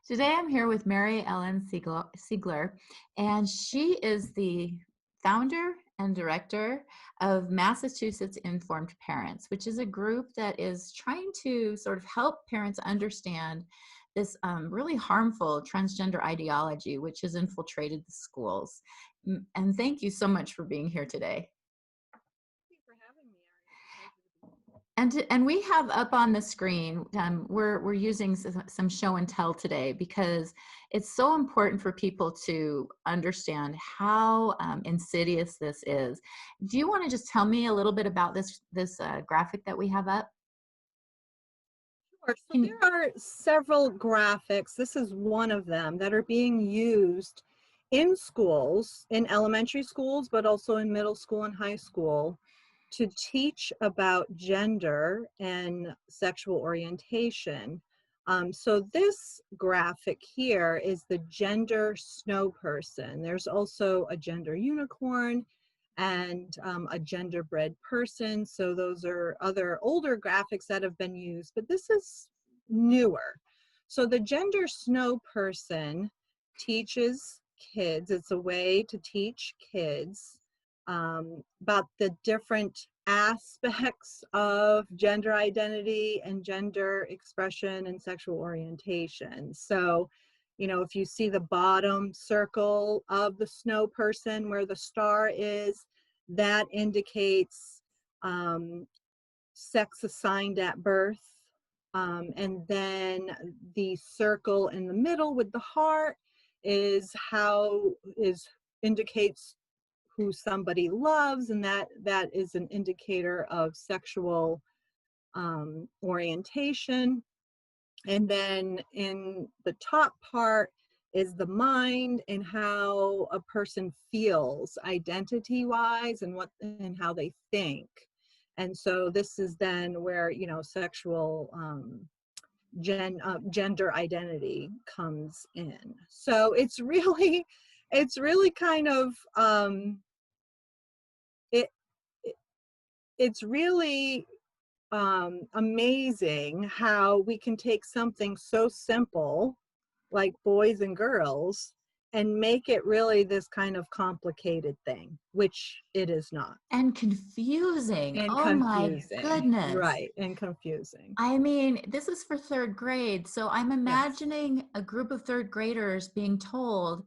Today I'm here with Mary Ellen Siegler, and she is the founder and director of Massachusetts Informed Parents, which is a group that is trying to sort of help parents understand this really harmful transgender ideology, which has infiltrated the schools. And thank you so much for being here today. Thank you for having me, And we have up on the screen, we're using some show and tell today because it's so important for people to understand how insidious this is. Do you want to just tell me a little bit about this graphic that we have up? Sure. So there are several graphics. This is one of them that are being used in schools, in elementary schools, but also in middle school and high school, to teach about gender and sexual orientation. So this graphic here is the gender snow person. There's also a gender unicorn and a genderbread person. So those are other older graphics that have been used, but this is newer. So the gender snow person teaches kids, it's a way to teach kids about the different aspects of gender identity and gender expression and sexual orientation. So, you know, if you see the bottom circle of the snow person where the star is, that indicates sex assigned at birth. And then the circle in the middle with the heart indicates who somebody loves, and that is an indicator of sexual orientation. And then in the top part is the mind and how a person feels identity-wise and how they think. And so this is then where, you know, sexual gender identity comes in. So it's really kind of it's really amazing how we can take something so simple like boys and girls and make it really this kind of complicated thing, which it is not. And confusing. And Oh my confusing. goodness. Right, and confusing. I mean, this is for third grade. So I'm Yes. imagining a group of third graders being told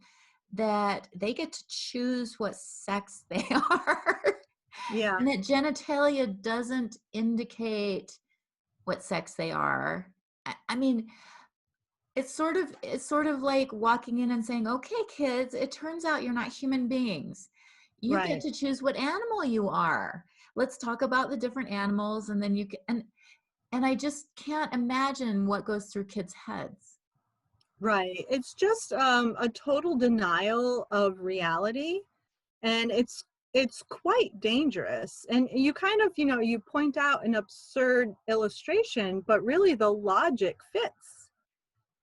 that they get to choose what sex they are. Yeah. And that genitalia doesn't indicate what sex they are. I mean, it's sort of like walking in and saying, okay, kids, it turns out you're not human beings. You get Right. to choose what animal you are. Let's talk about the different animals, and then you can, and I just can't imagine what goes through kids' heads. Right. It's just a total denial of reality, and it's quite dangerous. And you kind of, you know, you point out an absurd illustration, but really the logic fits.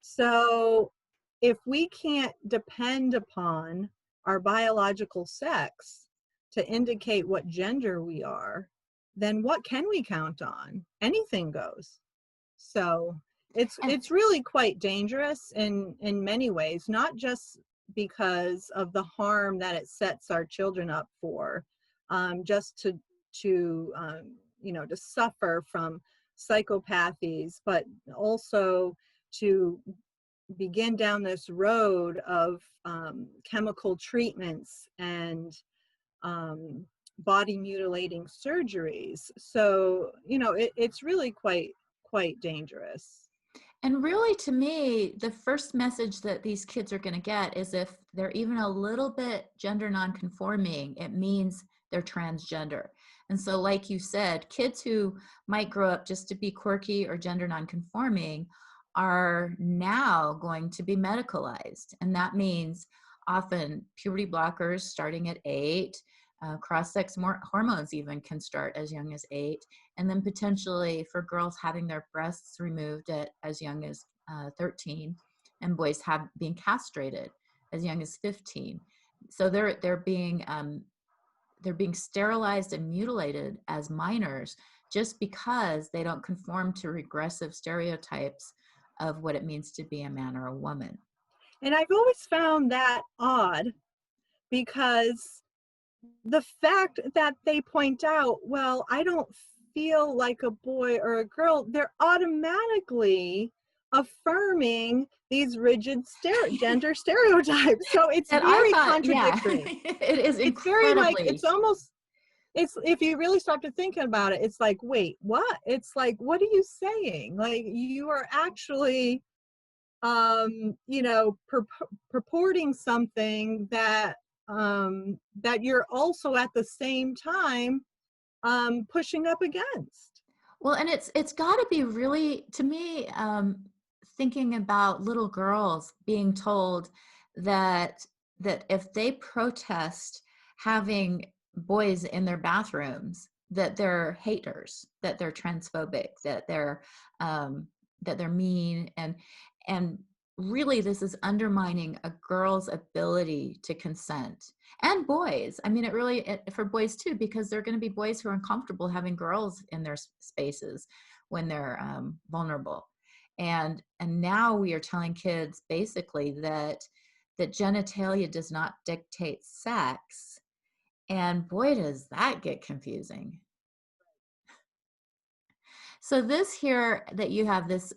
So if we can't depend upon our biological sex to indicate what gender we are, then what can we count on? Anything goes. So And it's really quite dangerous in many ways, not just because of the harm that it sets our children up for, just you know, to suffer from psychopathies, but also to begin down this road of chemical treatments and body mutilating surgeries. So, you know, it's really quite dangerous. And really, to me, the first message that these kids are going to get is if they're even a little bit gender nonconforming, it means they're transgender. And so, like you said, kids who might grow up just to be quirky or gender nonconforming are now going to be medicalized. And that means often puberty blockers starting at 8, cross-sex hormones even can start as young as 8, and then potentially for girls having their breasts removed at as young as 13, and boys being castrated as young as 15. So they're being sterilized and mutilated as minors just because they don't conform to regressive stereotypes of what it means to be a man or a woman. And I've always found that odd, because the fact that they point out, well, I don't feel like a boy or a girl, they're automatically affirming these rigid gender stereotypes. So it's And I very thought, yeah, contradictory. it is It's very like, incredibly. it's almost, it's, if you really stop to thinking about it, it's like, wait, what? It's like, what are you saying? Like, you are actually you know, purporting something that that you're also at the same time pushing up against. Well, and it's got to be really, to me, thinking about little girls being told that if they protest having boys in their bathrooms, that they're haters, that they're transphobic, um, that they're mean, and really this is undermining a girl's ability to consent. And boys, I mean, for boys too, because there are going to be boys who are uncomfortable having girls in their spaces when they're vulnerable. And now we are telling kids basically that genitalia does not dictate sex. And boy, does that get confusing. So this here that you have this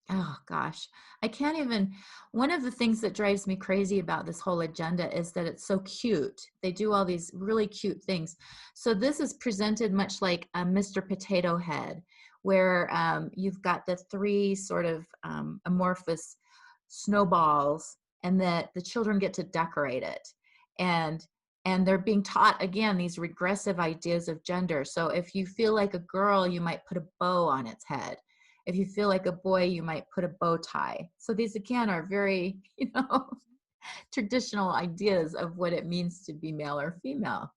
oh gosh, I can't even, one of the things that drives me crazy about this whole agenda is that it's so cute. They do all these really cute things. So this is presented much like a Mr. Potato Head, where you've got the three sort of amorphous snowballs, and that the children get to decorate it. And they're being taught, again, these regressive ideas of gender. So if you feel like a girl, you might put a bow on its head. If you feel like a boy, you might put a bow tie. So these, again, are very, traditional ideas of what it means to be male or female.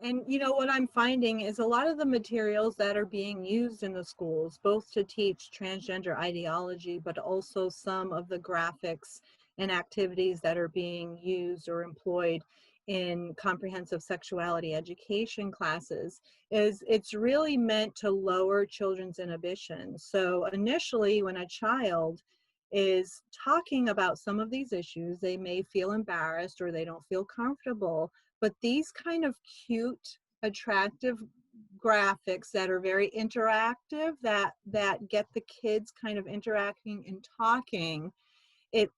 And you know what I'm finding is a lot of the materials that are being used in the schools, both to teach transgender ideology, but also some of the graphics and activities that are being used or employed in comprehensive sexuality education classes, is it's really meant to lower children's inhibitions. So initially, when a child is talking about some of these issues, they may feel embarrassed or they don't feel comfortable, but these kind of cute, attractive graphics that are very interactive, that get the kids kind of interacting and talking, it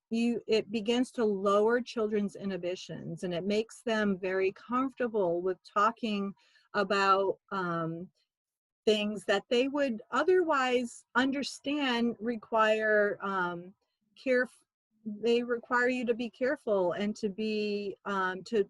begins to lower children's inhibitions, and it makes them very comfortable with talking about things that they would otherwise understand require care. They require you to be careful and to be to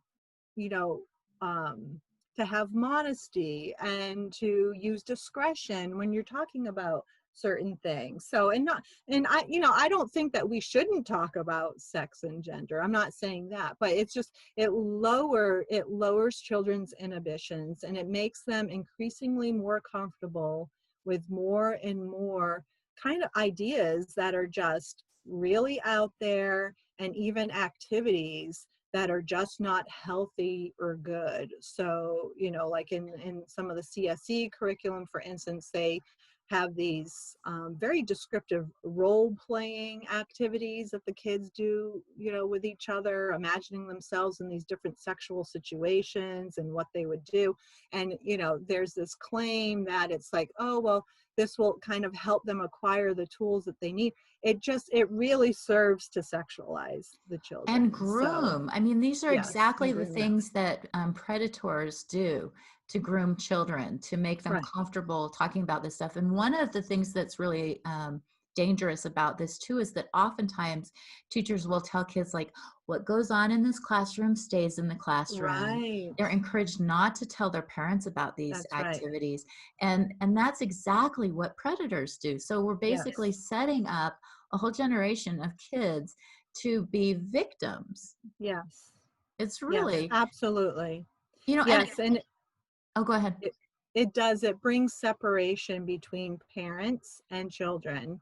you know to have modesty and to use discretion when you're talking about certain things. So and I don't think that we shouldn't talk about sex and gender. I'm not saying that, but it's just it lowers children's inhibitions, and it makes them increasingly more comfortable with more and more kind of ideas that are just really out there, and even activities that are just not healthy or good. So, like in some of the CSE curriculum, for instance, they have these very descriptive role-playing activities that the kids do, with each other, imagining themselves in these different sexual situations and what they would do. And, there's this claim that it's like, oh, well, this will kind of help them acquire the tools that they need. It really serves to sexualize the children. And groom. I mean, these are Yes, exactly and the groom them. things that predators do to groom children, to make them Right. comfortable talking about this stuff. And one of the things that's really dangerous about this too is that oftentimes teachers will tell kids, like, what goes on in this classroom stays in the classroom. Right. They're encouraged not to tell their parents about these That's right. activities. And that's exactly what predators do. So we're basically Yes. setting up a whole generation of kids to be victims. Yes. It's Yes, really, absolutely. and Yes, and oh, go ahead. it brings separation between parents and children.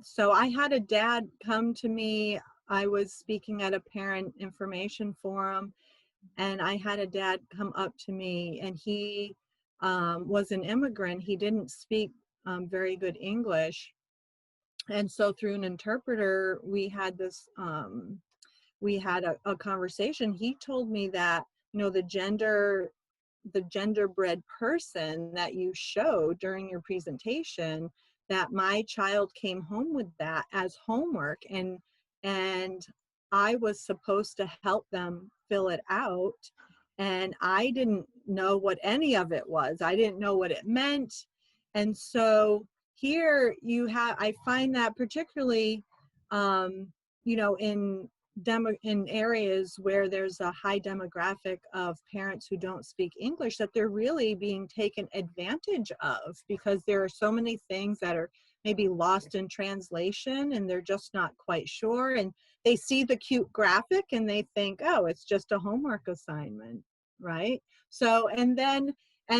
So I had a dad come to me. I was speaking at a parent information forum, and I had a dad come up to me, and he was an immigrant. He didn't speak very good English. And so through an interpreter, we had a conversation. He told me that, the genderbread person that you showed during your presentation, that my child came home with that as homework, and I was supposed to help them fill it out, and I didn't know what any of it was. I didn't know what it meant. And so here I find that particularly, in areas where there's a high demographic of parents who don't speak English, that they're really being taken advantage of, because there are so many things that are maybe lost in translation and they're just not quite sure. And they see the cute graphic and they think, oh, it's just a homework assignment, right? So,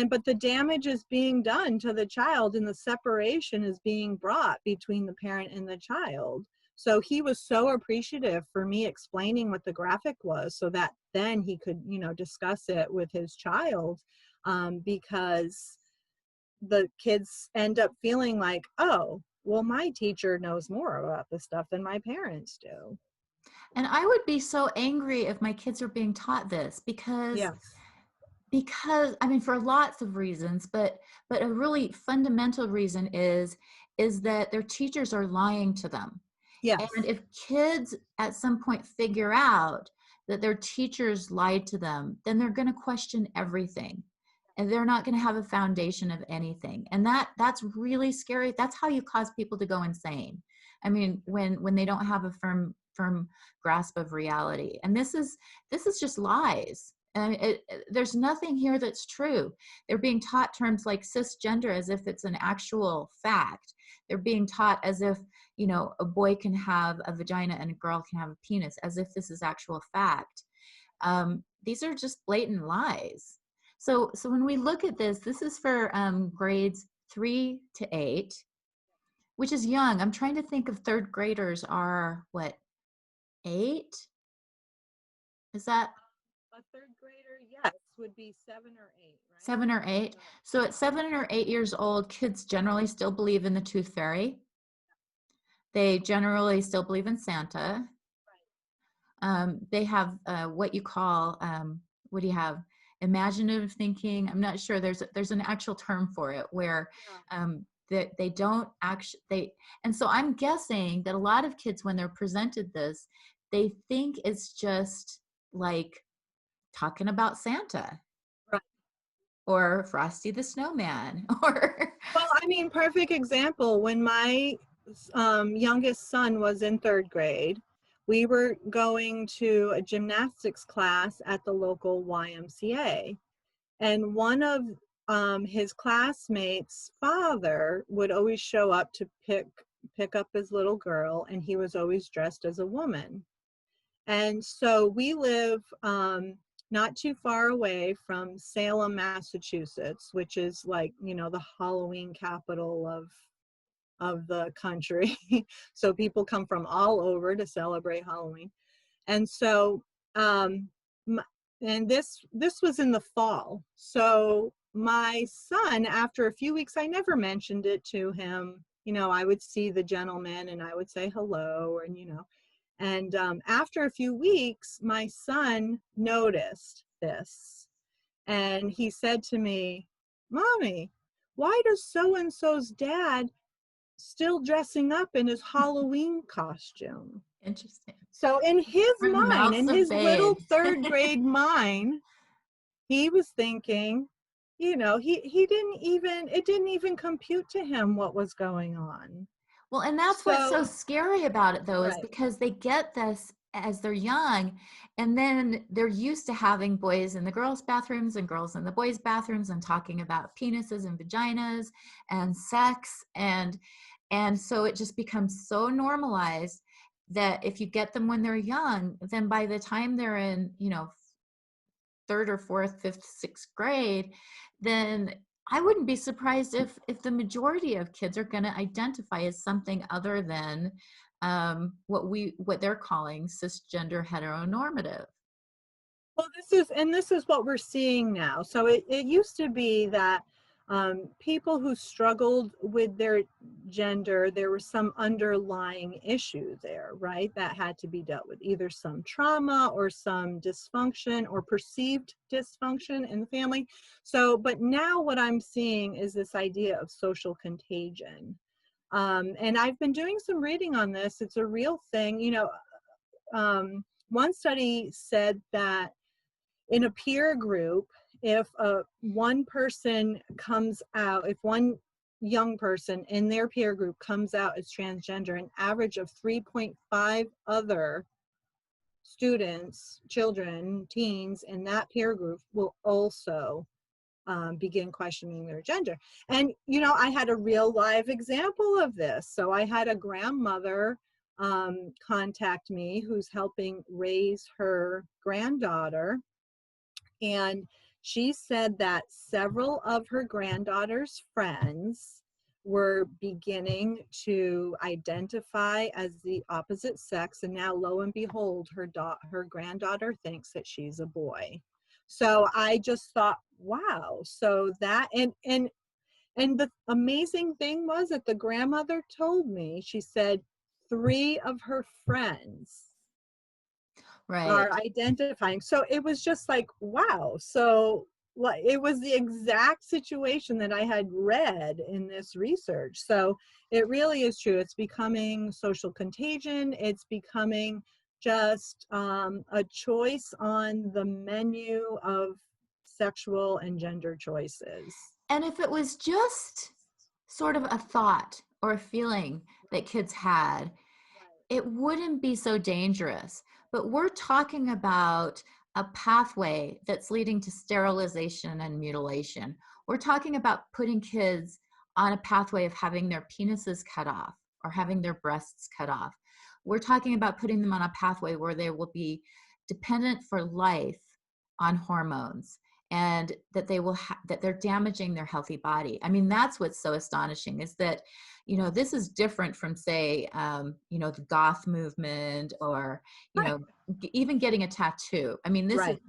but the damage is being done to the child, and the separation is being brought between the parent and the child. So he was so appreciative for me explaining what the graphic was, so that then he could, discuss it with his child, because the kids end up feeling like, oh, well, my teacher knows more about this stuff than my parents do. And I would be so angry if my kids are being taught this, because Yes. I mean, for lots of reasons, but a really fundamental reason is that their teachers are lying to them. Yes. And if kids at some point figure out that their teachers lied to them, then they're going to question everything, and they're not going to have a foundation of anything. And that's really scary. That's how you cause people to go insane. I mean, when they don't have a firm grasp of reality. And this is just lies. And there's nothing here that's true. They're being taught terms like cisgender as if it's an actual fact. They're being taught as if, a boy can have a vagina and a girl can have a penis, as if this is actual fact. These are just blatant lies. So when we look at this is for grades 3 to 8, which is young. I'm trying to think of third graders are what, 8? Is that? A third grader, yes, would be 7 or 8, right? 7 or 8. So at 7 or 8 years old, kids generally still believe in the tooth fairy. They generally still believe in Santa. They have what you call, what do you have? Imaginative thinking. I'm not sure. There's an actual term for it, where that they don't actually, and so I'm guessing that a lot of kids, when they're presented this, they think it's just like talking about Santa, Right. or Frosty the Snowman, or Well, I mean, perfect example. When my youngest son was in third grade, we were going to a gymnastics class at the local YMCA. And one of his classmates' father would always show up to pick up his little girl, and he was always dressed as a woman. And so we live not too far away from Salem, Massachusetts, which is like, the Halloween capital of the country. So people come from all over to celebrate Halloween. And so, and this was in the fall. So my son, after a few weeks, I never mentioned it to him. I would see the gentleman and I would say hello, and after a few weeks, my son noticed this, and he said to me, "Mommy, why does so-and-so's dad still dressing up in his Halloween costume?" interesting. So in his From the mind, mouths in of his little babes. third grade mind, he was thinking, it didn't even compute to him what was going on. Well, and that's what's so So, scary about it, though, is right. because they get this as they're young, and then they're used to having boys in the girls' bathrooms and girls in the boys' bathrooms, and talking about penises and vaginas and sex, and so it just becomes so normalized that if you get them when they're young, then by the time they're in, third or fourth, fifth, sixth grade, then I wouldn't be surprised if the majority of kids are going to identify as something other than what they're calling cisgender heteronormative. Well, this is what we're seeing now. So it used to be that people who struggled with their gender, there was some underlying issue there, right? That had to be dealt with, either some trauma or some dysfunction or perceived dysfunction in the family. So, but now what I'm seeing is this idea of social contagion. And I've been doing some reading on this. It's a real thing. One study said that in a peer group, if one person comes out, if one young person in their peer group comes out as transgender, an average of 3.5 other students, children, teens in that peer group will also begin questioning their gender. And, I had a real live example of this. So I had a grandmother contact me who's helping raise her granddaughter. And she said that several of her granddaughter's friends were beginning to identify as the opposite sex. And now, lo and behold, her granddaughter thinks that she's a boy. So I just thought, wow. So that, and the amazing thing was that the grandmother told me, she said 3 of her friends Right. are identifying. So it was just like, wow. So it was the exact situation that I had read in this research. So it really is true. It's becoming social contagion. It's becoming just a choice on the menu of sexual and gender choices. And if it was just sort of a thought or a feeling that kids had, it wouldn't be so dangerous. But we're talking about a pathway that's leading to sterilization and mutilation. We're talking about putting kids on a pathway of having their penises cut off or having their breasts cut off. We're talking about putting them on a pathway where they will be dependent for life on hormones, and that they will that they're damaging their healthy body. I mean, that's what's so astonishing, is that this is different from, say, the goth movement, or Right. even getting a tattoo. I mean, Right.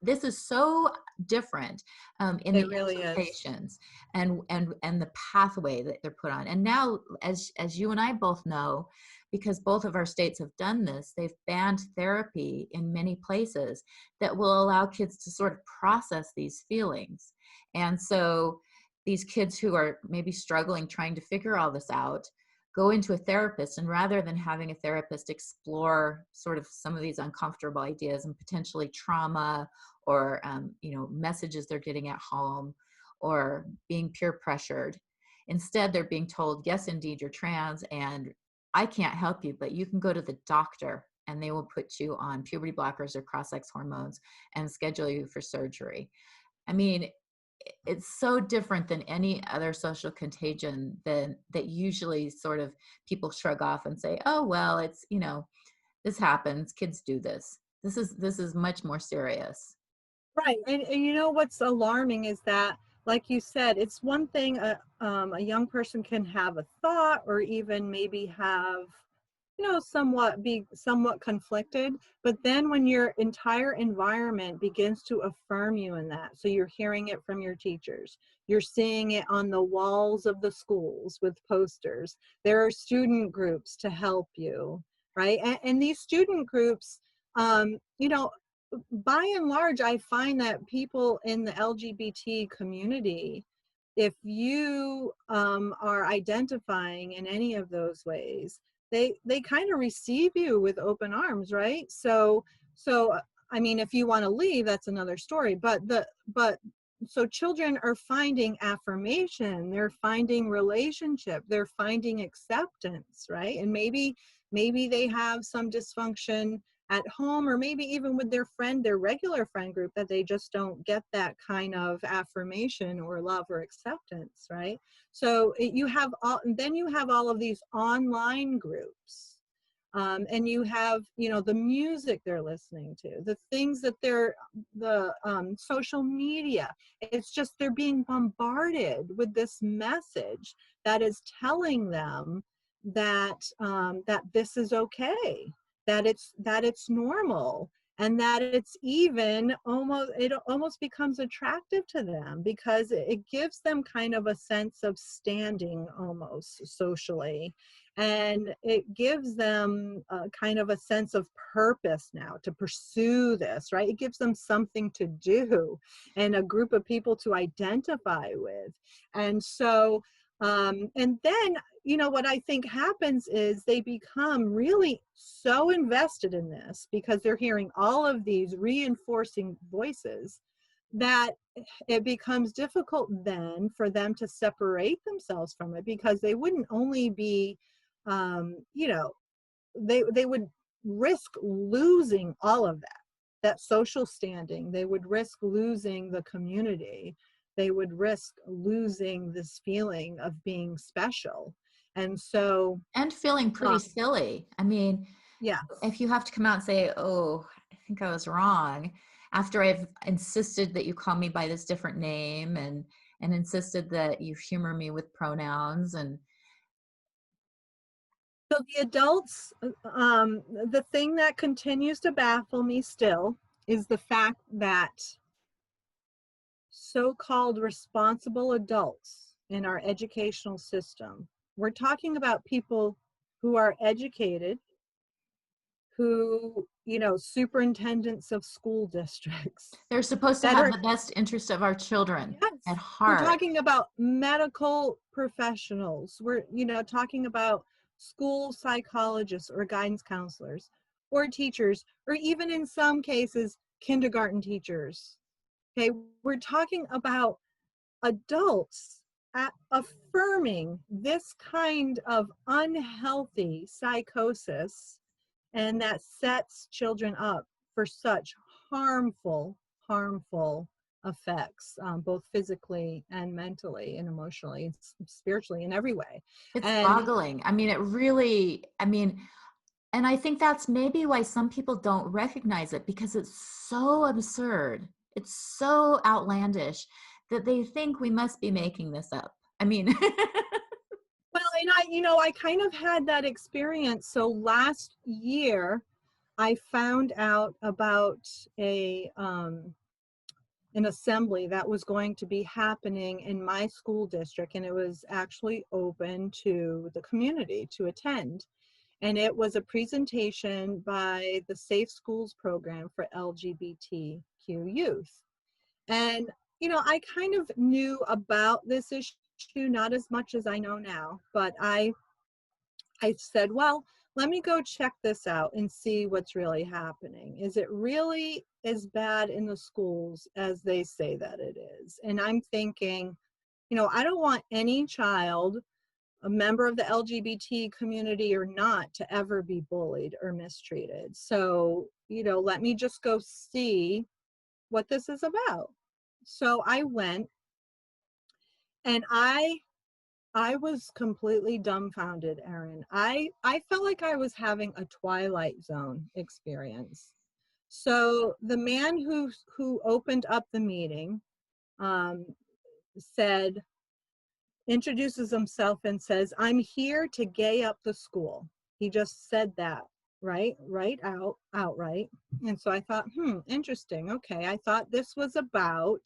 this is so different in It the really is. implications and the pathway that they're put on. And now, as you and I both know, because both of our states have done this, they've banned therapy in many places that will allow kids to sort of process these feelings. And so these kids who are maybe struggling, trying to figure all this out, go into a therapist, and rather than having a therapist explore sort of some of these uncomfortable ideas and potentially trauma, or messages they're getting at home, or being peer pressured, instead they're being told, yes, indeed, you're trans, and I can't help you, but you can go to the doctor and they will put you on puberty blockers or cross-sex hormones and schedule you for surgery. I mean, it's so different than any other social contagion that usually sort of people shrug off and say, oh, well, it's, this happens, kids do this. This is much more serious. Right. And what's alarming is that, like you said, it's one thing a young person can have a thought, or even maybe have, be somewhat conflicted. But then when your entire environment begins to affirm you in that, so you're hearing it from your teachers, you're seeing it on the walls of the schools with posters, there are student groups to help you, right? And these student groups, by and large, I find that people in the LGBT community, if you are identifying in any of those ways, they kind of receive you with open arms, right? So I mean, if you want to leave, that's another story. But so children are finding affirmation, they're finding relationship, they're finding acceptance, right? And maybe they have some dysfunction at home, or maybe even with their regular friend group, that they just don't get that kind of affirmation or love or acceptance, right? So you have all of these online groups, and you have the music they're listening to, the things that the social media. It's just they're being bombarded with this message that is telling them that that this is okay, that it's normal. and that it almost becomes attractive to them because it gives them kind of a sense of standing almost socially, and it gives them kind of a sense of purpose now to pursue this, right? It gives them something to do and a group of people to identify with. And so and then, what I think happens is they become really so invested in this because they're hearing all of these reinforcing voices that it becomes difficult then for them to separate themselves from it, because they wouldn't only be, they would risk losing all of that social standing. They would risk losing the community. They would risk losing this feeling of being special. And so, And feeling pretty silly. I mean, yeah. if you have to come out and say, oh, I think I was wrong, after I've insisted that you call me by this different name and insisted that you humor me with pronouns. And So the adults, the thing that continues to baffle me still is the fact that so-called responsible adults in our educational system, we're talking about people who are educated, who, superintendents of school districts they're supposed to that have are, the best interest of our children yes, at we're heart. talking about medical professionals. We're, talking about school psychologists or guidance counselors or teachers, or even in some cases, kindergarten teachers. Okay, we're talking about adults affirming this kind of unhealthy psychosis, and that sets children up for such harmful effects, both physically and mentally and emotionally, spiritually, in every way. It's And boggling. I mean, it really, and I think that's maybe why some people don't recognize it, because it's so absurd. It's so outlandish that they think we must be making this up. I mean, well, and I kind of had that experience. So last year, I found out about an assembly that was going to be happening in my school district, and it was actually open to the community to attend. And it was a presentation by the Safe Schools program for LGBTQ youth. And, I kind of knew about this issue, not as much as I know now, but I said, well, let me go check this out and see what's really happening. Is it really as bad in the schools as they say that it is? And I'm thinking, I don't want any child, a member of the LGBT community or not, to ever be bullied or mistreated. So, let me just go see what this is about. So I went, and I was completely dumbfounded, Erin. I felt like I was having a Twilight Zone experience. So the man who opened up the meeting said, introduces himself and says, "I'm here to gay up the school." He just said that, outright. And so I thought, interesting. Okay, I thought this was about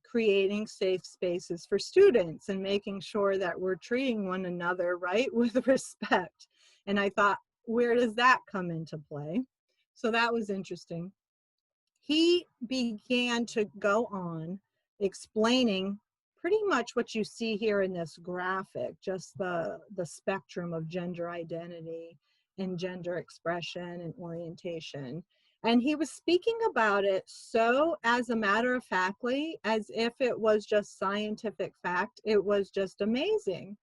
creating safe spaces for students and making sure that we're treating one another, right, with respect. And I thought, where does that come into play? So that was interesting. He began to go on explaining pretty much what you see here in this graphic, just the spectrum of gender identity and gender expression and orientation. And he was speaking about it so as a matter of factly, as if it was just scientific fact. It was just amazing.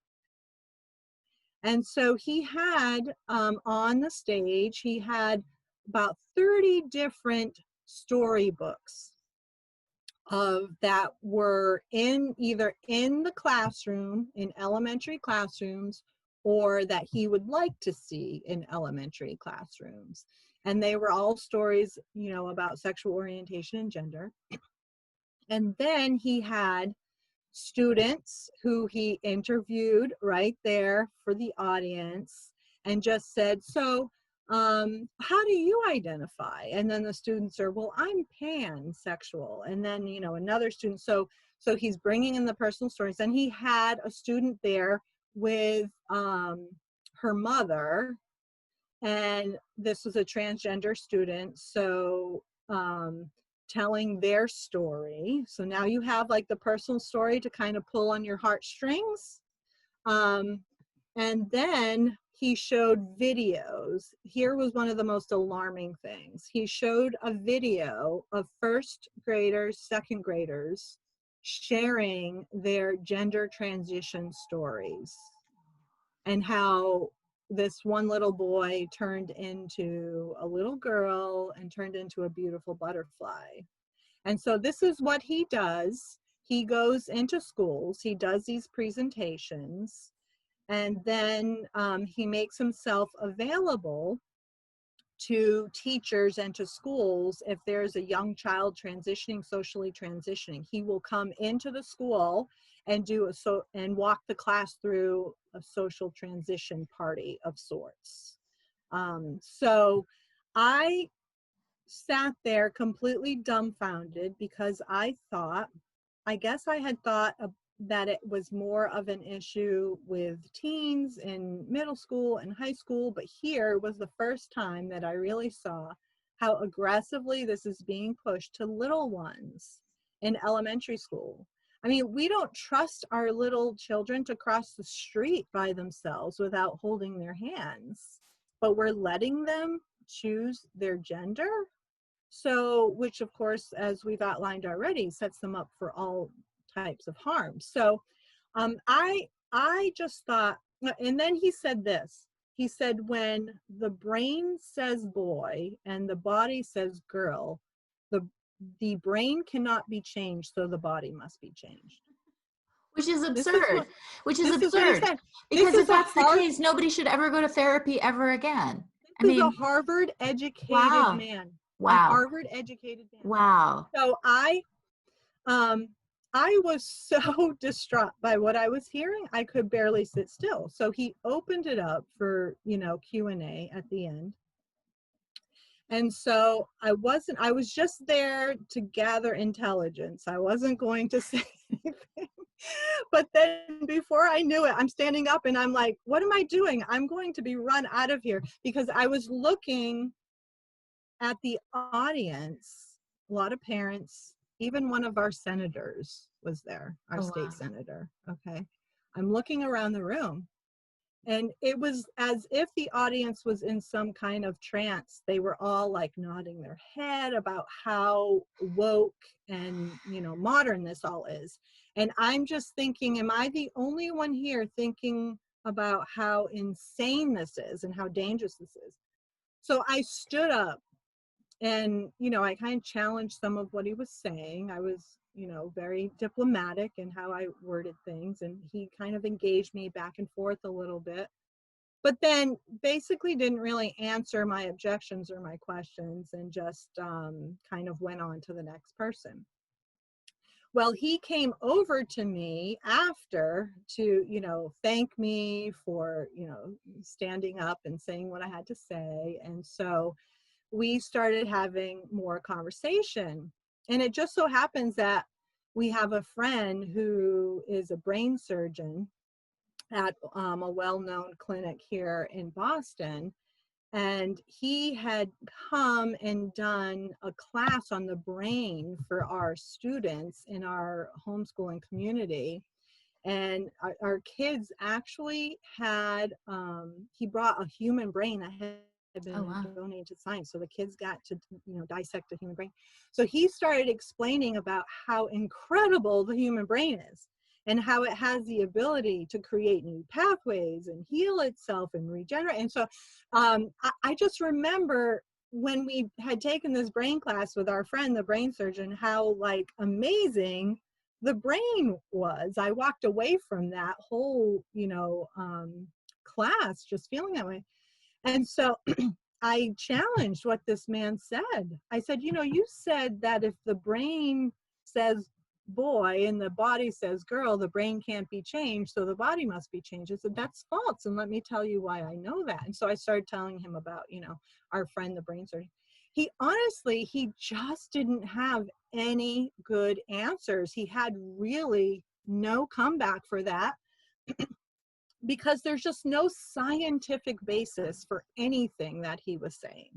And so he had, on the stage, he had about 30 different storybooks that were either in the classroom, in elementary classrooms, or that he would like to see in elementary classrooms. And they were all stories, about sexual orientation and gender. And then he had students who he interviewed right there for the audience and just said, so how do you identify? And then the students are, well, I'm pansexual. And then, you know, another student. So he's bringing in the personal stories. And he had a student there with her mother, and this was a transgender student. So telling their story. So now you have like the personal story to kind of pull on your heartstrings. And then he showed videos. Here was one of the most alarming things. He showed a video of first graders, second graders sharing their gender transition stories, and how this one little boy turned into a little girl and turned into a beautiful butterfly. And so this is what he does. He goes into schools, he does these presentations, and then he makes himself available to teachers and to schools. If there's a young child transitioning, socially transitioning, he will come into the school and and walk the class through a social transition party of sorts. So I sat there completely dumbfounded, because I guess I had thought that it was more of an issue with teens in middle school and high school, but here was the first time that I really saw how aggressively this is being pushed to little ones in elementary school. I mean, we don't trust our little children to cross the street by themselves without holding their hands, but we're letting them choose their gender. So, which of course, as we've outlined already, sets them up for all types of harm. So I just thought, and then he said this. He said, when the brain says boy and the body says girl, the brain cannot be changed, so the body must be changed. Which is absurd. This is what he said. Because if that's the case, nobody should ever go to therapy ever again. This is a Harvard-educated man. Wow. A Harvard-educated man. Wow. So I was so distraught by what I was hearing, I could barely sit still. So he opened it up for, you know, Q&A at the end. And so I was just there to gather intelligence. I wasn't going to say anything. But then before I knew it, I'm standing up and I'm like, what am I doing? I'm going to be run out of here, because I was looking at the audience, a lot of parents, even one of our senators was there, our state senator. Okay. I'm looking around the room, and it was as if the audience was in some kind of trance. They were all like nodding their head about how woke and, you know, modern this all is. And I'm just thinking, am I the only one here thinking about how insane this is and how dangerous this is? So I stood up, and, you know, I kind of challenged some of what he was saying. I was, you know, very diplomatic in how I worded things, and he kind of engaged me back and forth a little bit, but then basically didn't really answer my objections or my questions, and just kind of went on to the next person. Well, he came over to me after to, you know, thank me for, you know, standing up and saying what I had to say. And so we started having more conversation. And it just so happens that we have a friend who is a brain surgeon at a well-known clinic here in Boston. And he had come and done a class on the brain for our students in our homeschooling community. And our kids actually had, he brought a human brain that had been donated to science. So the kids got to, you know, dissect the human brain. So he started explaining about how incredible the human brain is, and how it has the ability to create new pathways and heal itself and regenerate. And so I just remember when we had taken this brain class with our friend, the brain surgeon, how like amazing the brain was. I walked away from that whole, you know, class just feeling that way. And so I challenged what this man said. I said, you know, you said that if the brain says boy and the body says girl, the brain can't be changed, so the body must be changed. I said, that's false. And let me tell you why I know that. And so I started telling him about, our friend, the brain surgeon. He just didn't have any good answers. He had really no comeback for that because there's just no scientific basis for anything that he was saying.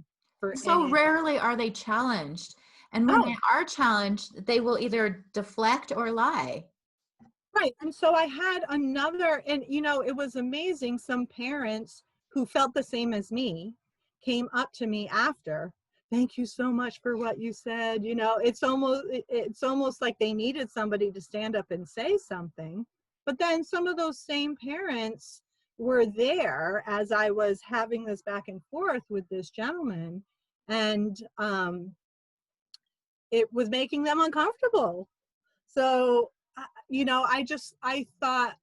So rarely are they challenged. And when they are challenged, they will either deflect or lie. Right. And so I had another, and it was amazing. Some parents who felt the same as me came up to me after, thank you so much for what you said. It's almost like they needed somebody to stand up and say something. But then some of those same parents were there as I was having this back and forth with this gentleman, and it was making them uncomfortable. So, I thought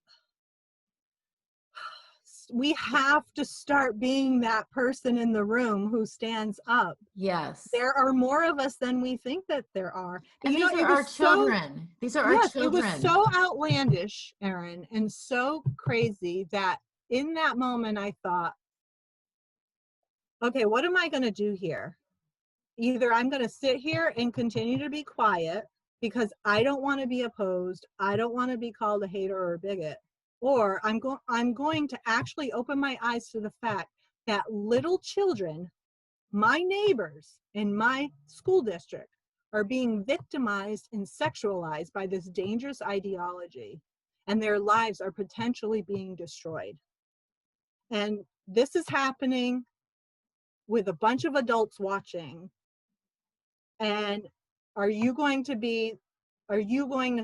we have to start being that person in the room who stands up. Yes. There are more of us than we think that there are. And these are our children. These are our children. It was so outlandish, Erin, and so crazy that in that moment I thought, okay, what am I going to do here? Either I'm going to sit here and continue to be quiet because I don't want to be opposed. I don't want to be called a hater or a bigot. Or I'm going to actually open my eyes to the fact that little children, my neighbors in my school district, are being victimized and sexualized by this dangerous ideology, and their lives are potentially being destroyed. And this is happening with a bunch of adults watching. And are you going to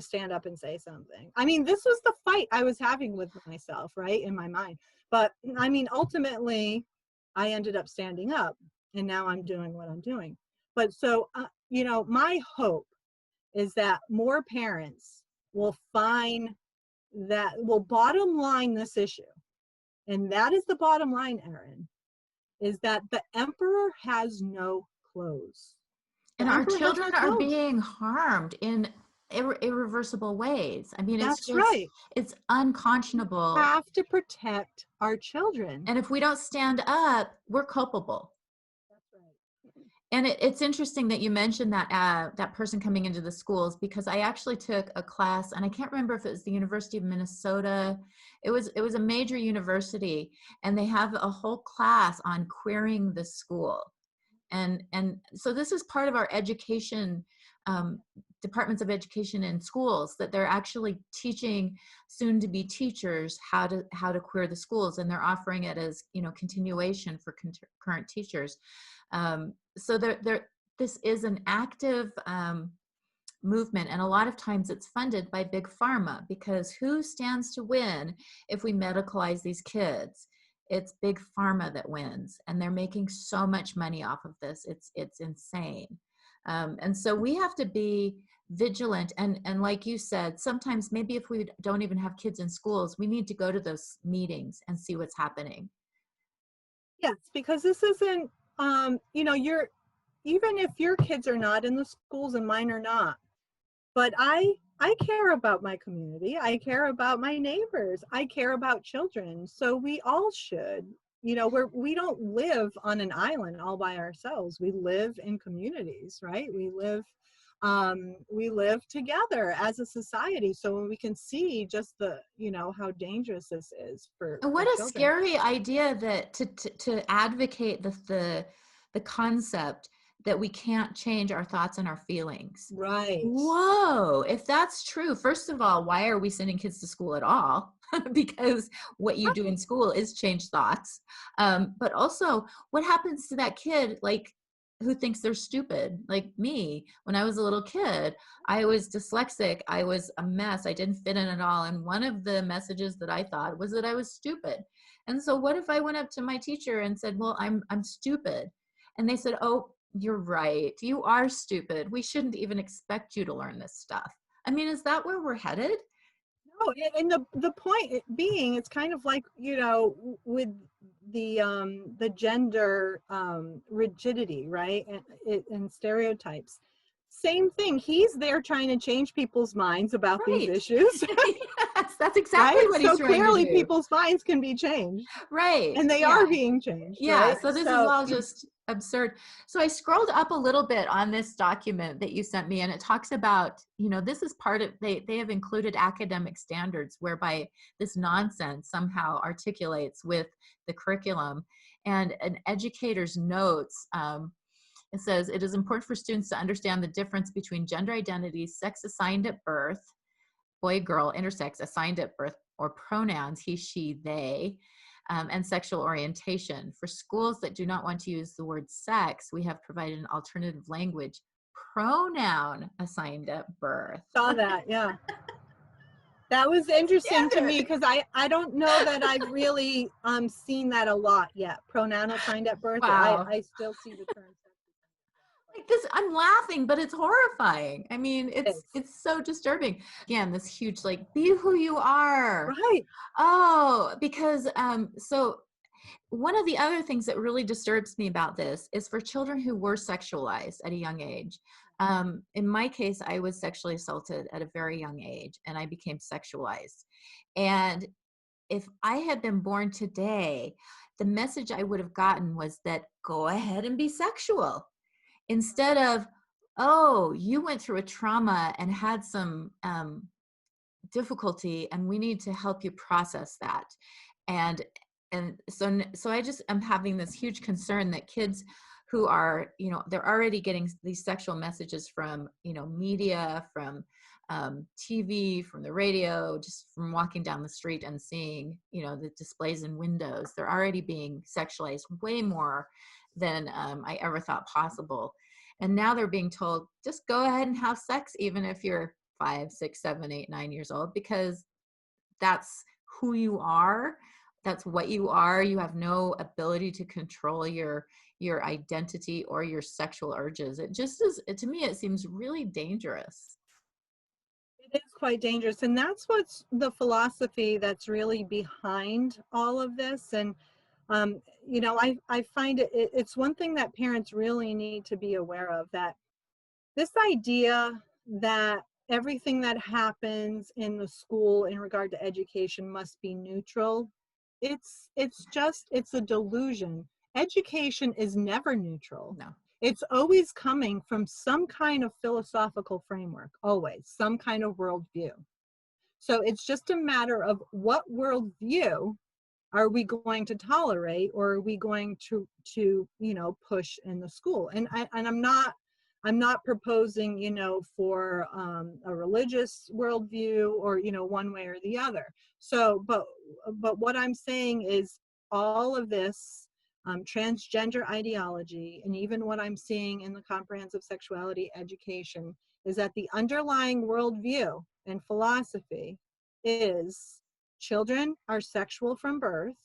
stand up and say something? I mean, this was the fight I was having with myself, right, in my mind. But I mean, ultimately, I ended up standing up, and now I'm doing what I'm doing. But so, my hope is that more parents will find that will bottom line this issue. And that is the bottom line, Erin, is that the emperor has no clothes. And our children are being harmed in irreversible ways. I mean, it's right. It's unconscionable. We have to protect our children. And if we don't stand up, we're culpable. That's right. And it's interesting that you mentioned that person coming into the schools, because I actually took a class, and I can't remember if it was the University of Minnesota. It was a major university, and they have a whole class on queering the school. And so this is part of our education, departments of education in schools, that they're actually teaching soon-to-be teachers how to queer the schools, and they're offering it as continuation for current teachers. So this is an active movement, and a lot of times it's funded by big pharma, because who stands to win if we medicalize these kids? It's big pharma that wins, and they're making so much money off of this. It's insane. And so we have to be vigilant. And like you said, sometimes maybe if we don't even have kids in schools, we need to go to those meetings and see what's happening. Yes, because this isn't, even if your kids are not in the schools and mine are not, but I care about my community. I care about my neighbors. I care about children. So we all should. We don't live on an island all by ourselves. We live in communities, right? We live together as a society. So when we can see just how dangerous this is for what a children. Scary idea that to advocate the concept that we can't change our thoughts and our feelings. Right. Whoa. If that's true, first of all, why are we sending kids to school at all? Because what you do in school is change thoughts. But also, what happens to that kid, who thinks they're stupid? Like me, when I was a little kid, I was dyslexic. I was a mess. I didn't fit in at all. And one of the messages that I thought was that I was stupid. And so what if I went up to my teacher and said, well, I'm stupid. And they said, oh, you're right. You are stupid. We shouldn't even expect you to learn this stuff. I mean, is that where we're headed? No, and the point being, it's kind of like, with the gender rigidity, right? And stereotypes. same thing. He's there trying to change people's minds about these Right. issues, Yes, that's exactly right? what So he's trying to clearly do. people's minds can be changed, Right. and they Yeah. are being changed, Yeah, right? so this is So all just absurd. So I scrolled up a little bit on this document that you sent me, and it talks about, this is part of, they have included academic standards whereby this nonsense somehow articulates with the curriculum. And an educator's notes, it says, it is important for students to understand the difference between gender identities, sex assigned at birth, boy, girl, intersex assigned at birth, or pronouns, he, she, they, and sexual orientation. For schools that do not want to use the word sex, we have provided an alternative language, pronoun assigned at birth. saw that, yeah. That was interesting to me Gender. because I don't know that I've really seen that a lot yet. Pronoun assigned at birth. Wow. I still see the term sex. Like this, I'm laughing, but it's horrifying. I mean, Yes. it's so disturbing. Again, this huge, like, be who you are. Right. Oh, because so one of the other things that really disturbs me about this is for children who were sexualized at a young age. In my case, I was sexually assaulted at a very young age and I became sexualized. And if I had been born today, the message I would have gotten was that go ahead and be sexual instead of, oh, you went through a trauma and had some difficulty and we need to help you process that. And so I just am having this huge concern that kids who are, they're already getting these sexual messages from, media, from TV, from the radio, just from walking down the street and seeing, the displays in windows. They're already being sexualized way more than I ever thought possible. And now they're being told, just go ahead and have sex, even if you're 5, 6, 7, 8, 9 years old, because that's who you are. That's what you are. You have no ability to control your identity or your sexual urges. It just is, to me, it seems really dangerous. It is quite dangerous. And that's what's the philosophy that's really behind all of this. And, I find it's one thing that parents really need to be aware of, that this idea that everything that happens in the school in regard to education must be neutral, it's a delusion. Education is never neutral. No. It's always coming from some kind of philosophical framework, always some kind of worldview. So it's just a matter of what worldview are we going to tolerate, or are we going to push in the school? And I'm not proposing for a religious worldview or one way or the other. So but what I'm saying is all of this transgender ideology, and even what I'm seeing in the comprehensive sexuality education, is that the underlying worldview and philosophy is children are sexual from birth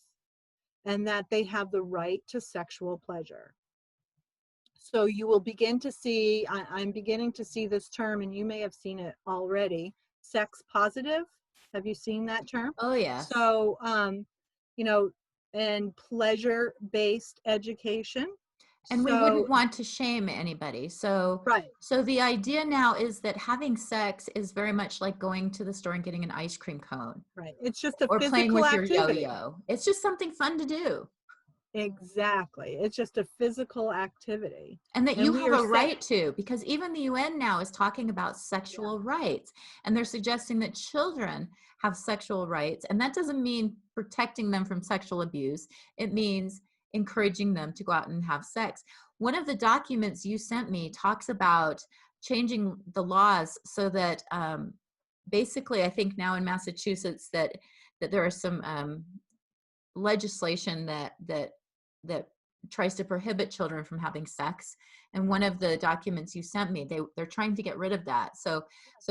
and that they have the right to sexual pleasure. So you will begin to see, I'm beginning to see this term, and you may have seen it already, sex positive. Have you seen that term? Oh, yes. So, and pleasure-based education. And we wouldn't want to shame anybody. So, right. So the idea now is that having sex is very much like going to the store and getting an ice cream cone. Right. It's just a or physical playing with activity. your yo-yo. It's just something fun to do. Exactly. It's just a physical activity. And that you have a right to, because even the UN now is talking about sexual rights, and they're suggesting that children have sexual rights. And that doesn't mean protecting them from sexual abuse. It means encouraging them to go out and have sex. One of the documents you sent me talks about changing the laws so that basically, I think now in Massachusetts that there are some legislation that tries to prohibit children from having sex. And one of the documents you sent me, they're trying to get rid of that. So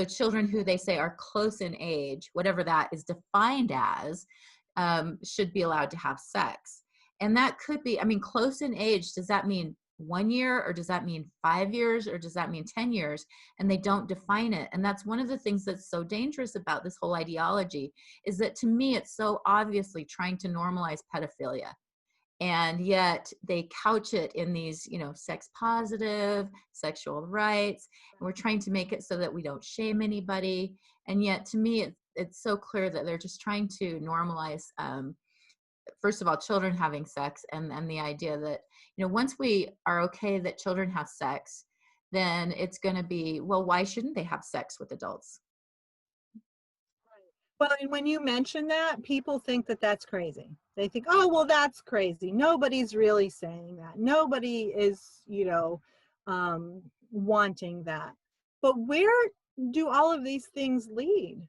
children who they say are close in age, whatever that is defined as, should be allowed to have sex. And that could be, I mean, close in age, does that mean 1 year, or does that mean 5 years, or does that mean 10 years? And they don't define it. And that's one of the things that's so dangerous about this whole ideology, is that to me, it's so obviously trying to normalize pedophilia. And yet they couch it in these, sex positive, sexual rights. And we're trying to make it so that we don't shame anybody. And yet to me, it's so clear that they're just trying to normalize, first of all, children having sex, and the idea that, once we are okay that children have sex, then it's going to be, well, why shouldn't they have sex with adults? Well, and when you mention that, people think that that's crazy. They think, oh, well, that's crazy. Nobody's really saying that. Nobody is, wanting that. But where do all of these things lead?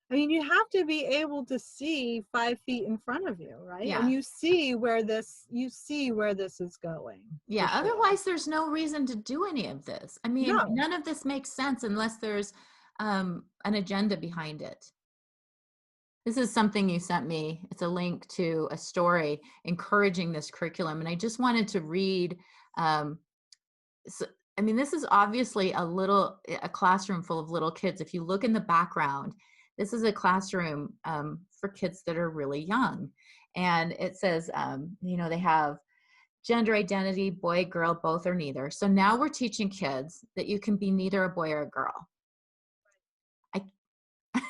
I mean, you have to be able to see 5 feet in front of you, right? Yeah. And you see where this is going. Yeah. Sure. Otherwise, there's no reason to do any of this. I mean, No. none of this makes sense unless there's an agenda behind it. This is something you sent me. It's a link to a story encouraging this curriculum. And I just wanted to read. So, I mean, this is obviously a classroom full of little kids. If you look in the background, this is a classroom for kids that are really young. And it says, they have gender identity, boy, girl, both or neither. So now we're teaching kids that you can be neither a boy or a girl.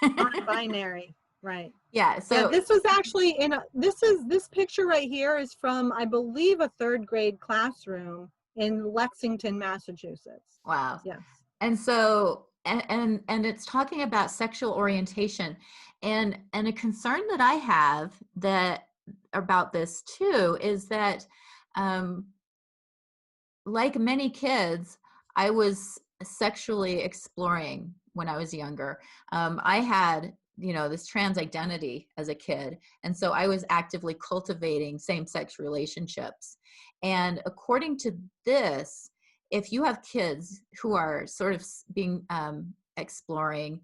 Non-binary. Right. Yeah. So this was actually this picture right here is from, I believe, a 3rd grade classroom in Lexington, Massachusetts. wow. Yes. And so, and it's talking about sexual orientation, and a concern that I have that about this too is that, like many kids, I was sexually exploring when I was younger. I had, this trans identity as a kid. And so I was actively cultivating same-sex relationships. And according to this, if you have kids who are sort of being exploring,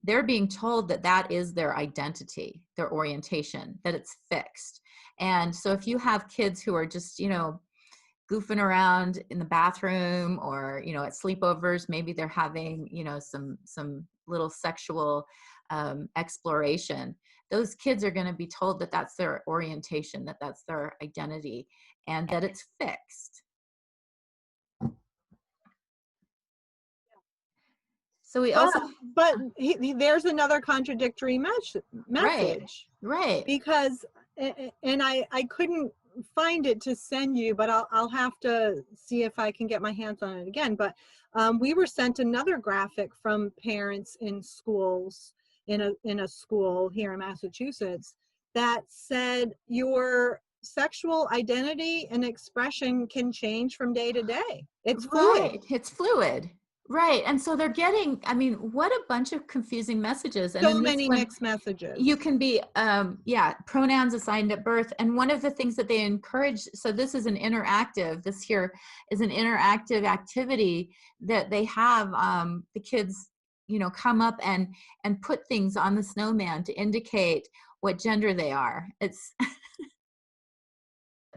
they're being told that that is their identity, their orientation, that it's fixed. And so if you have kids who are just, goofing around in the bathroom or, at sleepovers, maybe they're having, some little sexual exploration. Those kids are going to be told that that's their orientation, that that's their identity, and that it's fixed. So we also, but there's another contradictory message. Right. Because, and I couldn't find it to send you, but I'll have to see if I can get my hands on it again. But we were sent another graphic from parents in schools, in a school here in Massachusetts, that said your sexual identity and expression can change from day to day. It's fluid. It's fluid. Right. And so they're getting, I mean, what a bunch of confusing messages. And So many mixed messages. You can be, pronouns assigned at birth. And one of the things that they encourage, so this is this here is an interactive activity that they have the kids, come up and put things on the snowman to indicate what gender they are. It's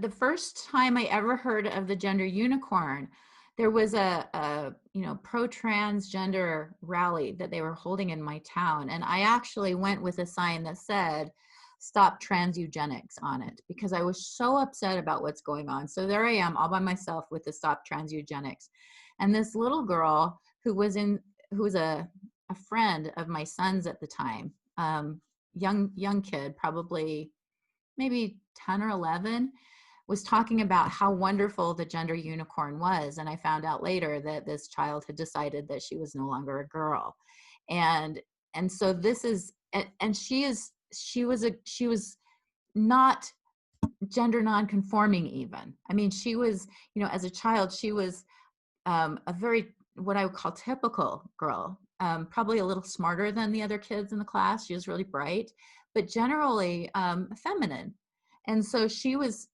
the first time I ever heard of the gender unicorn. There was a pro-transgender rally that they were holding in my town. And I actually went with a sign that said, "Stop trans eugenics" on it, because I was so upset about what's going on. So there I am all by myself with the "Stop trans eugenics." And this little girl who was a friend of my son's at the time, young kid, probably maybe 10 or 11, was talking about how wonderful the gender unicorn was. And I found out later that this child had decided that she was no longer a girl. And so this is, and she was not gender nonconforming even. I mean, she was, as a child, she was a very, what I would call typical girl, probably a little smarter than the other kids in the class. She was really bright, but generally feminine. And so she was